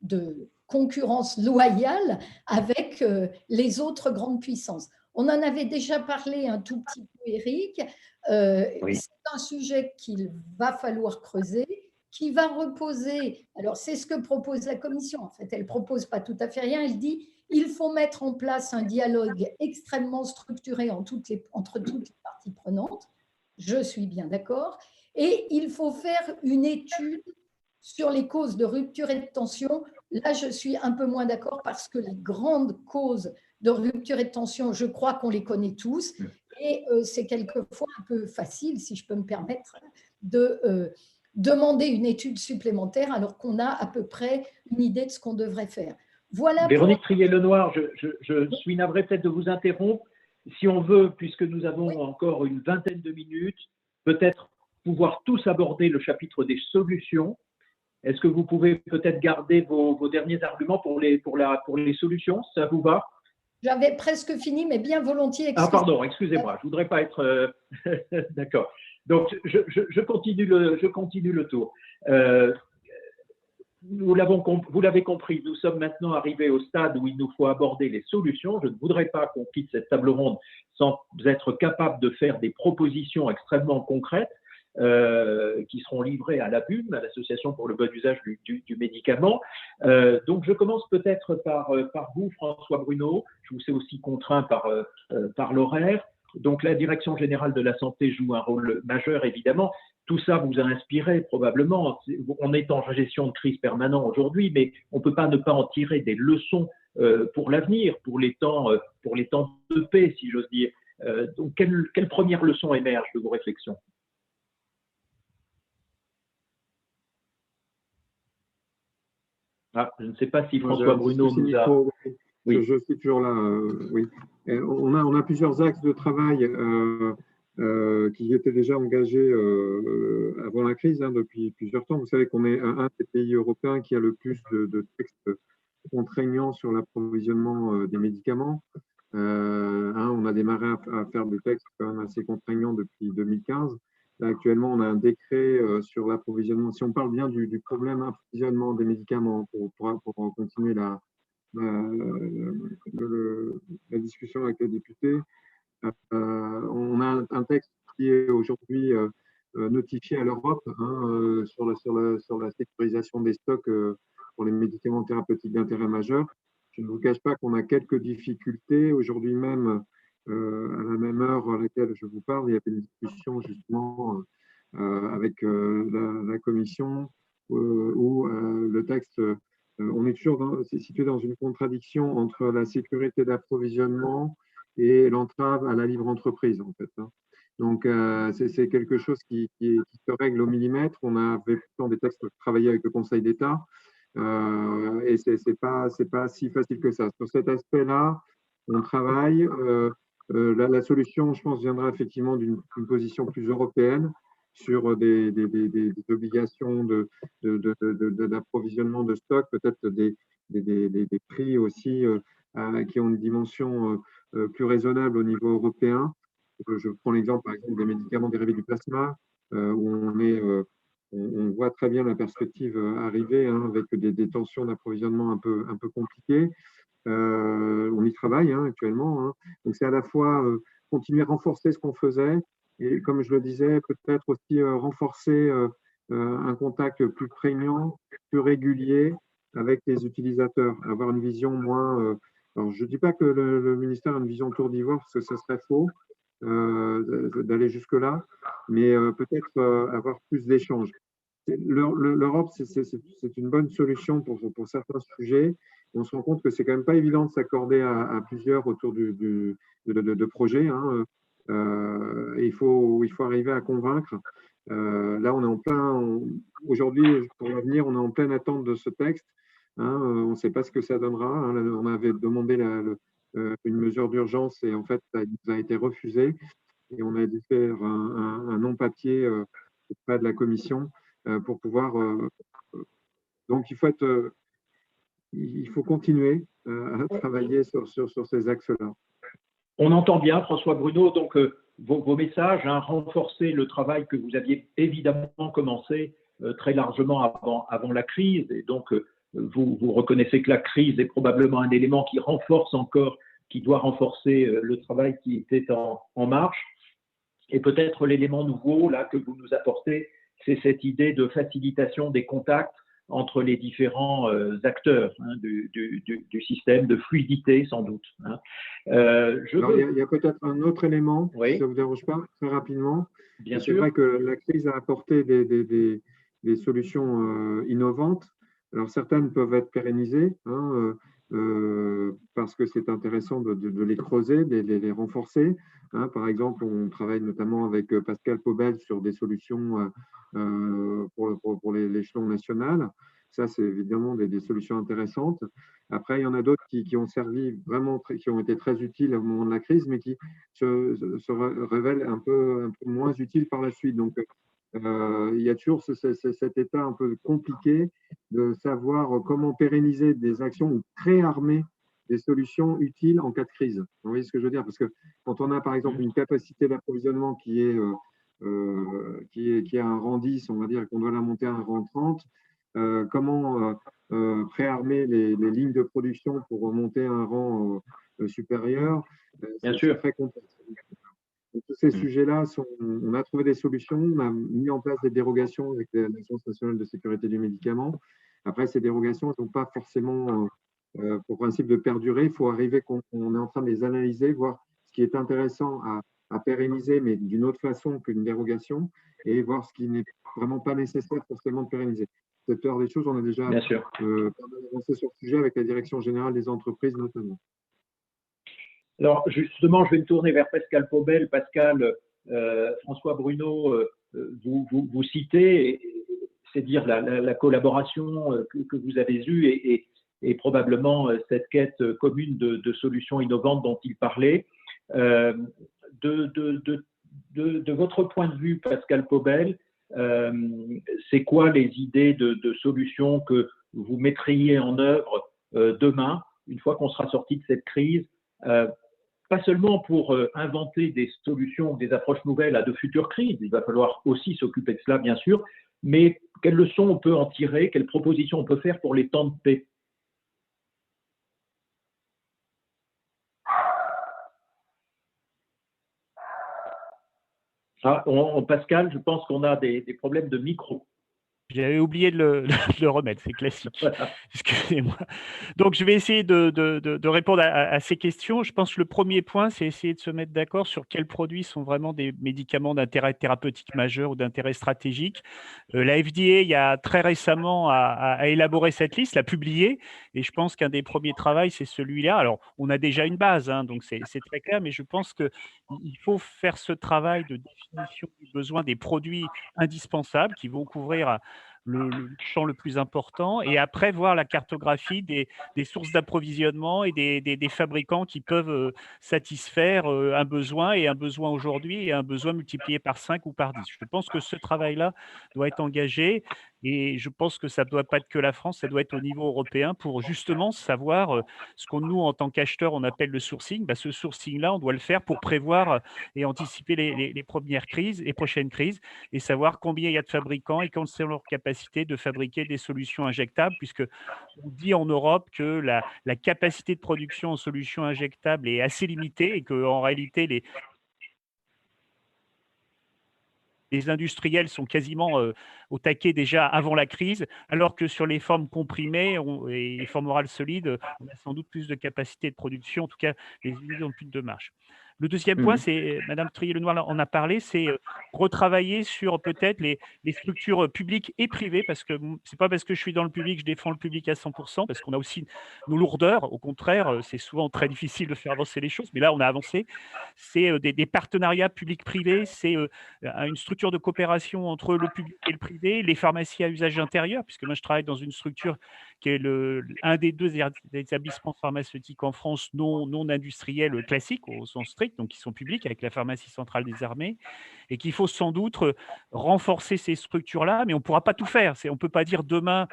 de concurrence loyale avec les autres grandes puissances. On en avait déjà parlé un tout petit peu, Eric. Oui. C'est un sujet qu'il va falloir creuser, qui va reposer. Alors, c'est ce que propose la Commission. En fait, elle ne propose pas tout à fait rien. Elle dit il faut mettre en place un dialogue extrêmement structuré entre toutes les parties prenantes. Je suis bien d'accord. Et il faut faire une étude sur les causes de rupture et de tension. Là, je suis un peu moins d'accord parce que les grandes causes de rupture et de tension, je crois qu'on les connaît tous. Et c'est quelquefois un peu facile, si je peux me permettre, de demander une étude supplémentaire alors qu'on a à peu près une idée de ce qu'on devrait faire. Voilà. Véronique Trier-Lenoir, je suis navré peut-être de vous interrompre. Si on veut, puisque nous avons encore une vingtaine de minutes, peut-être pouvoir tous aborder le chapitre des solutions. Est-ce que vous pouvez peut-être garder vos derniers arguments pour les solutions? Ça vous va? J'avais presque fini, mais bien volontiers. Ah, pardon, excusez-moi, je ne voudrais pas être… D'accord. Donc, je continue le tour. vous l'avez compris, nous sommes maintenant arrivés au stade où il nous faut aborder les solutions. Je ne voudrais pas qu'on quitte cette table ronde sans être capable de faire des propositions extrêmement concrètes qui seront livrées à l'ABUM, à l'Association pour le bon usage du médicament. Donc, je commence peut-être par vous, François Bruno. Je vous sais aussi contraint par l'horaire. Donc, la Direction générale de la santé joue un rôle majeur, évidemment. Tout ça vous a inspiré probablement. On est en gestion de crise permanente aujourd'hui, mais on ne peut pas ne pas en tirer des leçons pour l'avenir, pour les temps de paix, si j'ose dire. Donc, quelle première leçon émerge de vos réflexions? Je ne sais pas si François Bruno nous a… Oui. Je suis toujours là, oui. On a plusieurs axes de travail qui étaient déjà engagés avant la crise, depuis plusieurs temps. Vous savez qu'on est un des pays européens qui a le plus de textes contraignants sur l'approvisionnement des médicaments. On a démarré à faire des textes quand même assez contraignants depuis 2015. Là, actuellement, on a un décret sur l'approvisionnement. Si on parle bien du problème d'approvisionnement des médicaments, pour continuer la discussion avec les députés, on a un texte qui est aujourd'hui notifié à l'Europe sur la sécurisation des stocks pour les médicaments thérapeutiques d'intérêt majeur. Je ne vous cache pas qu'on a quelques difficultés. Aujourd'hui même, à la même heure à laquelle je vous parle, il y avait une discussion justement avec la commission où le texte… on est toujours situé dans une contradiction entre la sécurité d'approvisionnement et l'entrave à la libre entreprise, en fait. Donc, c'est quelque chose qui se règle au millimètre. On avait pourtant des textes travaillés avec le Conseil d'État et c'est pas si facile que ça. Sur cet aspect-là, on travaille. La solution, je pense, viendra effectivement d'une position plus européenne sur des obligations d'approvisionnement de stock, peut-être des prix aussi qui ont une dimension plus raisonnable au niveau européen. Je prends l'exemple, par exemple, des médicaments dérivés du plasma, où on voit très bien la perspective arriver avec des tensions d'approvisionnement un peu compliquées. On y travaille actuellement. Donc, c'est à la fois continuer à renforcer ce qu'on faisait et, comme je le disais, peut-être aussi renforcer un contact plus prégnant, plus régulier avec les utilisateurs, avoir une vision moins… alors, je ne dis pas que le ministère a une vision tour d'ivoire, parce que ce serait faux d'aller jusque-là, mais peut-être avoir plus d'échanges. L'Europe, c'est une bonne solution pour certains sujets. On se rend compte que c'est quand même pas évident de s'accorder à plusieurs autour de projets. Il faut arriver à convaincre. Là, on est en plein… Aujourd'hui, pour l'avenir, on est en pleine attente de ce texte. On ne sait pas ce que ça donnera. On avait demandé une mesure d'urgence et en fait, ça nous a été refusé. Et on a dû faire un non-papier auprès de la commission pour pouvoir… donc, il faut continuer à travailler sur ces axes-là. On entend bien, François Bruno, donc vos messages, renforcer le travail que vous aviez évidemment commencé très largement avant la crise. Et donc, vous reconnaissez que la crise est probablement un élément qui renforce encore, qui doit renforcer le travail qui était en marche. Et peut-être l'élément nouveau là que vous nous apportez, c'est cette idée de facilitation des contacts entre les différents acteurs du système, de fluidité sans doute. Il y a peut-être un autre élément, si ça ne vous dérange pas, très rapidement. C'est vrai que la crise a apporté des solutions innovantes. Alors certaines peuvent être pérennisées, parce que c'est intéressant de les creuser, de les renforcer. Par exemple, on travaille notamment avec Pascal Paubel sur des solutions pour l'échelon national. Ça, c'est évidemment des solutions intéressantes. Après, il y en a d'autres qui ont servi vraiment, qui ont été très utiles au moment de la crise, mais qui se révèlent un peu moins utiles par la suite. Donc, il y a toujours cet état un peu compliqué de savoir comment pérenniser des actions ou préarmer des solutions utiles en cas de crise. Vous voyez ce que je veux dire? Parce que quand on a par exemple une capacité d'approvisionnement qui a un rang 10, on va dire, et qu'on doit la monter à un rang 30, comment préarmer les lignes de production pour remonter un rang supérieur. Bien sûr. Très complexe. Donc, tous ces sujets-là, on a trouvé des solutions, on a mis en place des dérogations avec l'Agence nationale de sécurité du médicament. Après, ces dérogations ne sont pas forcément pour principe de perdurer. Il faut arriver qu'on est en train de les analyser, voir ce qui est intéressant à pérenniser, mais d'une autre façon qu'une dérogation, et voir ce qui n'est vraiment pas nécessaire forcément de pérenniser. Cette heure des choses, on a déjà pas mal avancé sur ce sujet avec la direction générale des entreprises notamment. Alors, justement, je vais me tourner vers Pascal Paubel. Pascal, François Bruno, vous citez, c'est dire la collaboration que vous avez eue et probablement cette quête commune de solutions innovantes dont il parlait. De votre point de vue, Pascal Paubel, c'est quoi les idées de solutions que vous mettriez en œuvre demain, une fois qu'on sera sorti de cette crise, pas seulement pour inventer des solutions, des approches nouvelles à de futures crises, il va falloir aussi s'occuper de cela, bien sûr, mais quelles leçons on peut en tirer, quelles propositions on peut faire pour les temps de paix? Ah, Pascal, je pense qu'on a des problèmes de micro. J'avais oublié de le remettre, c'est classique. Voilà. Excusez-moi. Donc, je vais essayer de répondre à ces questions. Je pense que le premier point, c'est essayer de se mettre d'accord sur quels produits sont vraiment des médicaments d'intérêt thérapeutique majeur ou d'intérêt stratégique. La FDA, il y a très récemment, a élaboré cette liste, l'a publiée, et je pense qu'un des premiers travaux, c'est celui-là. Alors, on a déjà une base, hein, donc c'est très clair, mais je pense qu'il faut faire ce travail de définition du besoin des produits indispensables qui vont couvrir le champ le plus important, et après voir la cartographie des sources d'approvisionnement et des fabricants qui peuvent satisfaire un besoin, et un besoin aujourd'hui et un besoin multiplié par 5 ou par 10. Je pense que ce travail-là doit être engagé, et je pense que ça ne doit pas être que la France, ça doit être au niveau européen pour justement savoir ce qu'on, nous, en tant qu'acheteurs, on appelle le sourcing. Bah, ce sourcing-là, on doit le faire pour prévoir et anticiper les premières crises, les prochaines crises, et savoir combien il y a de fabricants et quelles sont leurs capacités de fabriquer des solutions injectables, puisque on dit en Europe que la capacité de production en solutions injectables est assez limitée et qu'en réalité, les industriels sont quasiment au taquet déjà avant la crise, alors que sur les formes comprimées et les formes orales solides, on a sans doute plus de capacité de production. En tout cas, les unités ont plus de marge. Le deuxième point, c'est, Madame Trier-Lenoir en a parlé, c'est retravailler sur peut-être les structures publiques et privées, parce que c'est pas parce que je suis dans le public que je défends le public à 100%, parce qu'on a aussi nos lourdeurs. Au contraire, c'est souvent très difficile de faire avancer les choses, mais là, on a avancé. C'est des partenariats publics-privés, c'est une structure de coopération entre le public et le privé, les pharmacies à usage intérieur, puisque moi, je travaille dans une structure qui est un des deux établissements pharmaceutiques en France non industriels classiques au sens strict, donc qui sont publics, avec la pharmacie centrale des armées, et qu'il faut sans doute renforcer ces structures-là, mais on ne pourra pas tout faire. On ne peut pas dire demain,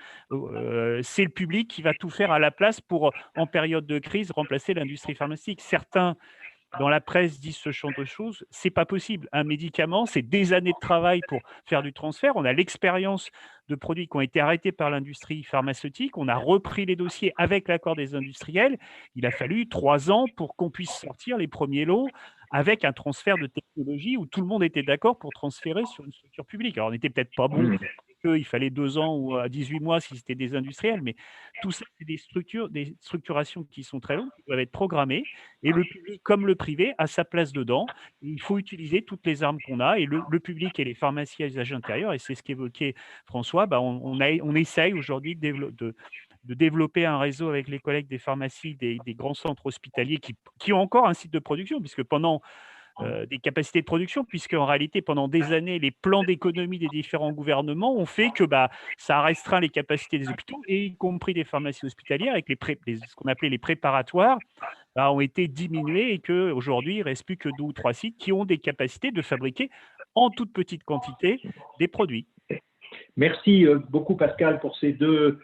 c'est le public qui va tout faire à la place pour, en période de crise, remplacer l'industrie pharmaceutique. Certains dans la presse disent ce genre de choses, c'est pas possible. Un médicament, c'est des années de travail pour faire du transfert. On a l'expérience de produits qui ont été arrêtés par l'industrie pharmaceutique. On a repris les dossiers avec l'accord des industriels. Il a fallu 3 ans pour qu'on puisse sortir les premiers lots avec un transfert de technologie où tout le monde était d'accord pour transférer sur une structure publique. Alors, on n'était peut-être pas bon, il fallait 2 ans ou 18 mois si c'était des industriels, mais tout ça, c'est des structurations qui sont très longues, qui doivent être programmées, et le public comme le privé a sa place dedans. Il faut utiliser toutes les armes qu'on a, et le public et les pharmacies à usage intérieur, et c'est ce qu'évoquait François, on essaye aujourd'hui de développer un réseau avec les collègues des pharmacies, des grands centres hospitaliers qui ont encore un site de production, puisque pendant des capacités de production, puisqu'en réalité, pendant des années, les plans d'économie des différents gouvernements ont fait que ça a restreint les capacités des hôpitaux, et y compris des pharmacies hospitalières, avec ce qu'on appelait les préparatoires, ont été diminués, et qu'aujourd'hui, il ne reste plus que 2 ou 3 sites qui ont des capacités de fabriquer en toute petite quantité des produits. Merci beaucoup, Pascal, pour ces deux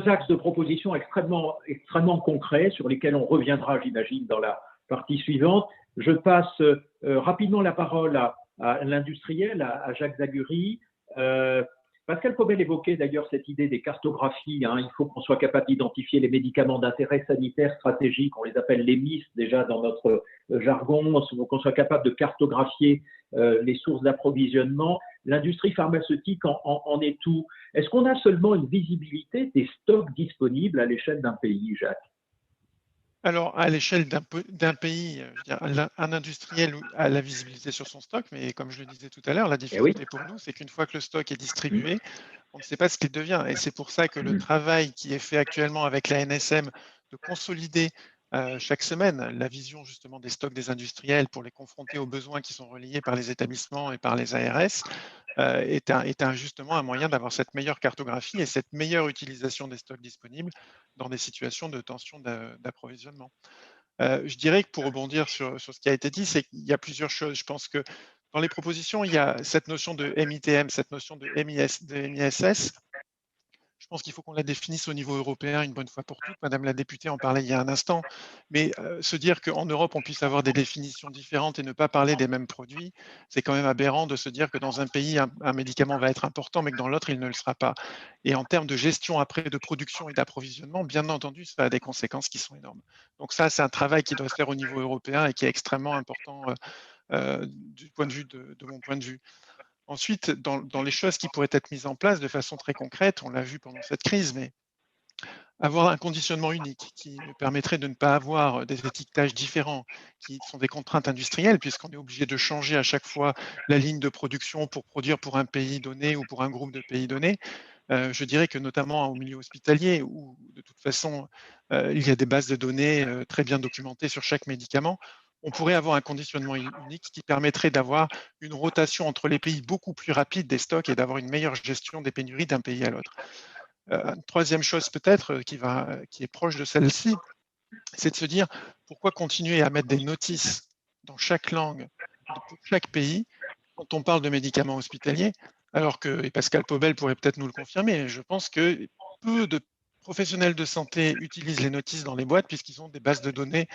axes de proposition extrêmement concrets sur lesquels on reviendra, j'imagine, dans la partie suivante. Je passe rapidement la parole à l'industriel, à Jacques Zaguri. Pascal Paubel évoquait d'ailleurs cette idée des cartographies. Hein. Il faut qu'on soit capable d'identifier les médicaments d'intérêt sanitaire stratégique, on les appelle les MIS déjà dans notre jargon, qu'on soit capable de cartographier les sources d'approvisionnement. L'industrie pharmaceutique en est tout. Est-ce qu'on a seulement une visibilité des stocks disponibles à l'échelle d'un pays, Jacques? Alors, à l'échelle d'un pays, je veux dire, un industriel a la visibilité sur son stock, mais comme je le disais tout à l'heure, la difficulté pour nous, c'est qu'une fois que le stock est distribué, on ne sait pas ce qu'il devient. Et c'est pour ça que le travail qui est fait actuellement avec la NSM de consolider chaque semaine la vision justement des stocks des industriels pour les confronter aux besoins qui sont relayés par les établissements et par les ARS est justement un moyen d'avoir cette meilleure cartographie et cette meilleure utilisation des stocks disponibles dans des situations de tension d'approvisionnement. Je dirais que pour rebondir sur ce qui a été dit, c'est qu'il y a plusieurs choses. Je pense que dans les propositions, il y a cette notion de MITM, cette notion de MISS. Je pense qu'il faut qu'on la définisse au niveau européen une bonne fois pour toutes. Madame la députée en parlait il y a un instant. Mais se dire qu'en Europe, on puisse avoir des définitions différentes et ne pas parler des mêmes produits, c'est quand même aberrant de se dire que dans un pays, un médicament va être important, mais que dans l'autre, il ne le sera pas. Et en termes de gestion après de production et d'approvisionnement, bien entendu, ça a des conséquences qui sont énormes. Donc ça, c'est un travail qui doit se faire au niveau européen et qui est extrêmement important du point de vue de mon point de vue. Ensuite, dans les choses qui pourraient être mises en place de façon très concrète, on l'a vu pendant cette crise, mais avoir un conditionnement unique qui nous permettrait de ne pas avoir des étiquetages différents qui sont des contraintes industrielles, puisqu'on est obligé de changer à chaque fois la ligne de production pour produire pour un pays donné ou pour un groupe de pays donné. Je dirais que notamment au milieu hospitalier, où de toute façon, il y a des bases de données très bien documentées sur chaque médicament, on pourrait avoir un conditionnement unique qui permettrait d'avoir une rotation entre les pays beaucoup plus rapide des stocks et d'avoir une meilleure gestion des pénuries d'un pays à l'autre. Une troisième chose peut-être qui est proche de celle-ci, c'est de se dire pourquoi continuer à mettre des notices dans chaque langue, pour chaque pays, quand on parle de médicaments hospitaliers, alors que, et Pascal Paubel pourrait peut-être nous le confirmer, je pense que peu de professionnels de santé utilisent les notices dans les boîtes puisqu'ils ont des bases de données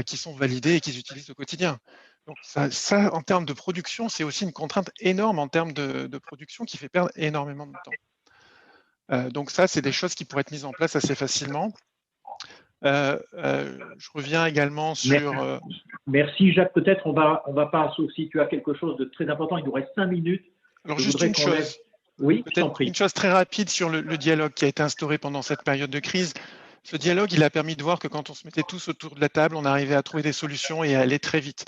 qui sont validées et qu'ils utilisent au quotidien. Donc ça, en termes de production, c'est aussi une contrainte énorme en termes de production qui fait perdre énormément de temps. Donc ça, c'est des choses qui pourraient être mises en place assez facilement. Je reviens également sur... Merci Jacques, peut-être on va pas, sauf si tu as quelque chose de très important, il nous reste 5 minutes. Alors juste une chose, oui, peut-être une chose très rapide sur le dialogue qui a été instauré pendant cette période de crise. Ce dialogue, il a permis de voir que quand on se mettait tous autour de la table, on arrivait à trouver des solutions et à aller très vite.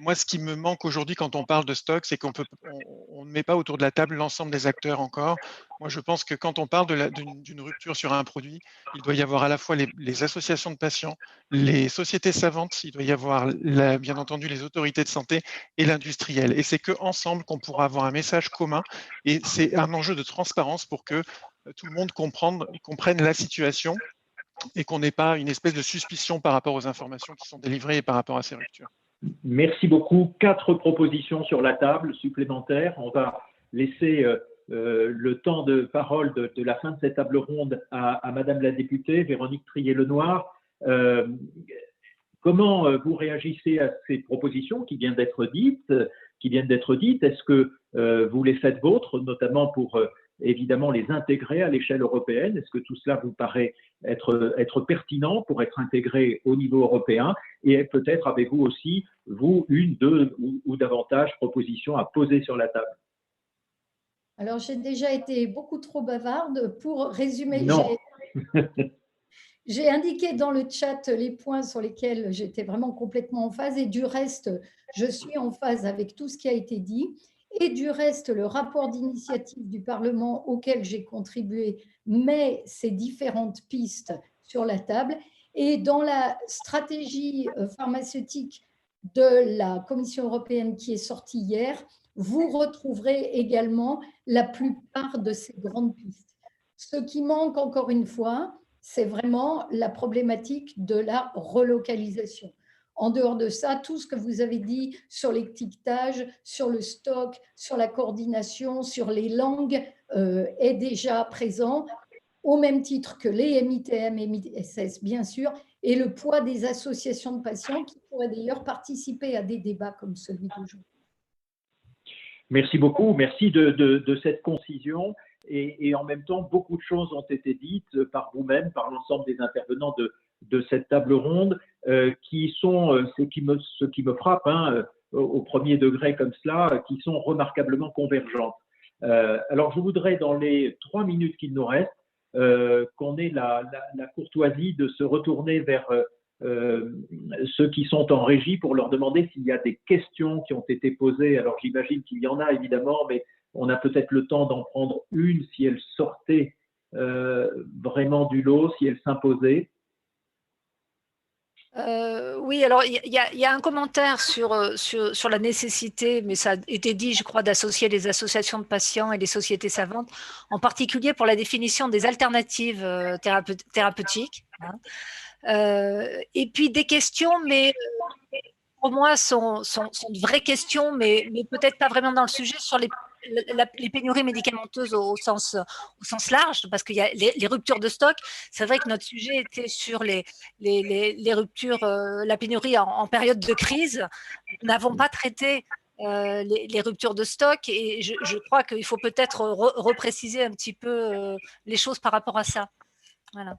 Moi, ce qui me manque aujourd'hui quand on parle de stock, c'est qu'on ne met pas autour de la table l'ensemble des acteurs encore. Moi, je pense que quand on parle d'une rupture sur un produit, il doit y avoir à la fois les associations de patients, les sociétés savantes, il doit y avoir bien entendu les autorités de santé et l'industriel. Et c'est qu'ensemble qu'on pourra avoir un message commun. Et c'est un enjeu de transparence pour que tout le monde comprenne la situation et qu'on n'ait pas une espèce de suspicion par rapport aux informations qui sont délivrées et par rapport à ces ruptures. Merci beaucoup. 4 propositions sur la table supplémentaires. On va laisser le temps de parole de la fin de cette table ronde à Madame la députée, Véronique Trier-Lenoir. Comment vous réagissez à ces propositions qui viennent d'être dites? Est-ce que vous les faites vôtres, notamment pour évidemment les intégrer à l'échelle européenne? Est-ce que tout cela vous paraît être pertinent pour être intégré au niveau européen? Et peut-être avez-vous aussi, vous, une, deux ou davantage propositions à poser sur la table? Alors, j'ai déjà été beaucoup trop bavarde pour résumer. Non. J'ai indiqué dans le chat les points sur lesquels j'étais vraiment complètement en phase et du reste, je suis en phase avec tout ce qui a été dit. Et du reste, le rapport d'initiative du Parlement auquel j'ai contribué met ces différentes pistes sur la table. Et dans la stratégie pharmaceutique de la Commission européenne qui est sortie hier, vous retrouverez également la plupart de ces grandes pistes. Ce qui manque encore une fois, c'est vraiment la problématique de la relocalisation. En dehors de ça, tout ce que vous avez dit sur l'étiquetage, sur le stock, sur la coordination, sur les langues est déjà présent, au même titre que les MITM et MISS, bien sûr, et le poids des associations de patients qui pourraient d'ailleurs participer à des débats comme celui d'aujourd'hui. Merci beaucoup, merci de cette concision. et en même temps, beaucoup de choses ont été dites par vous-même, par l'ensemble des intervenants de cette table ronde, qui sont ce qui me frappe au premier degré comme cela, qui sont remarquablement convergentes. Alors, je voudrais, dans les 3 minutes qu'il nous reste, qu'on ait la courtoisie de se retourner vers ceux qui sont en régie pour leur demander s'il y a des questions qui ont été posées. Alors, j'imagine qu'il y en a évidemment, mais on a peut-être le temps d'en prendre une si elle sortait vraiment du lot, si elle s'imposait. Oui, alors il y a un commentaire sur la nécessité, mais ça a été dit, je crois, d'associer les associations de patients et les sociétés savantes, en particulier pour la définition des alternatives thérapeutiques. Et puis des questions, mais pour moi, sont de vraies questions, mais peut-être pas vraiment dans le sujet, sur les pénuries médicamenteuses au sens large, parce qu'il y a les ruptures de stock. C'est vrai que notre sujet était sur les ruptures, la pénurie en période de crise. Nous n'avons pas traité les ruptures de stock, et je crois qu'il faut peut-être repréciser un petit peu les choses par rapport à ça. Voilà.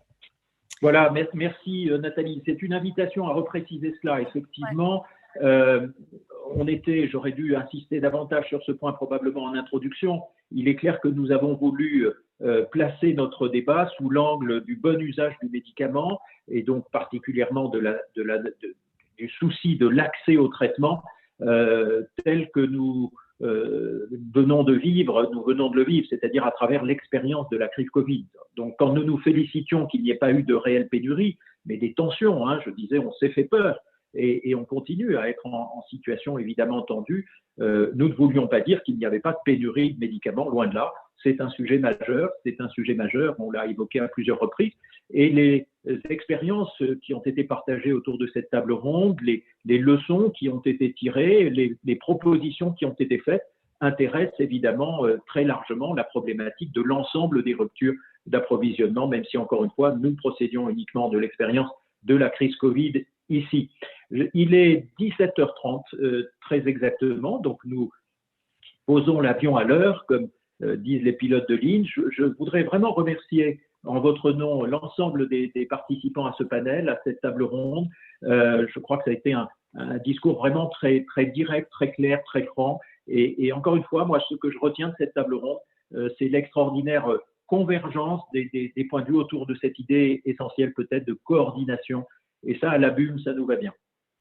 Voilà, merci Nathalie. C'est une invitation à repréciser cela. Effectivement, j'aurais dû insister davantage sur ce point probablement en introduction. Il est clair que nous avons voulu placer notre débat sous l'angle du bon usage du médicament et donc particulièrement du souci de l'accès au traitement tel que nous venons de le vivre, c'est-à-dire à travers l'expérience de la crise Covid. Donc, quand nous nous félicitions qu'il n'y ait pas eu de réelle pénurie, mais des tensions, je disais, on s'est fait peur et on continue à être en situation évidemment tendue. Nous ne voulions pas dire qu'il n'y avait pas de pénurie de médicaments, loin de là. C'est un sujet majeur, on l'a évoqué à plusieurs reprises. Et les expériences qui ont été partagées autour de cette table ronde, les leçons qui ont été tirées, les propositions qui ont été faites intéressent évidemment très largement la problématique de l'ensemble des ruptures d'approvisionnement, même si encore une fois, nous procédions uniquement de l'expérience de la crise Covid ici. Il est 17h30 très exactement, donc nous posons l'avion à l'heure, comme disent les pilotes de ligne. Je voudrais vraiment remercier en votre nom l'ensemble des participants à ce panel, à cette table ronde. Je crois que ça a été un discours vraiment très, très direct, très clair, très franc. Et encore une fois, moi, ce que je retiens de cette table ronde, c'est l'extraordinaire convergence des points de vue autour de cette idée essentielle peut-être de coordination. Et ça, à la BUM, ça nous va bien.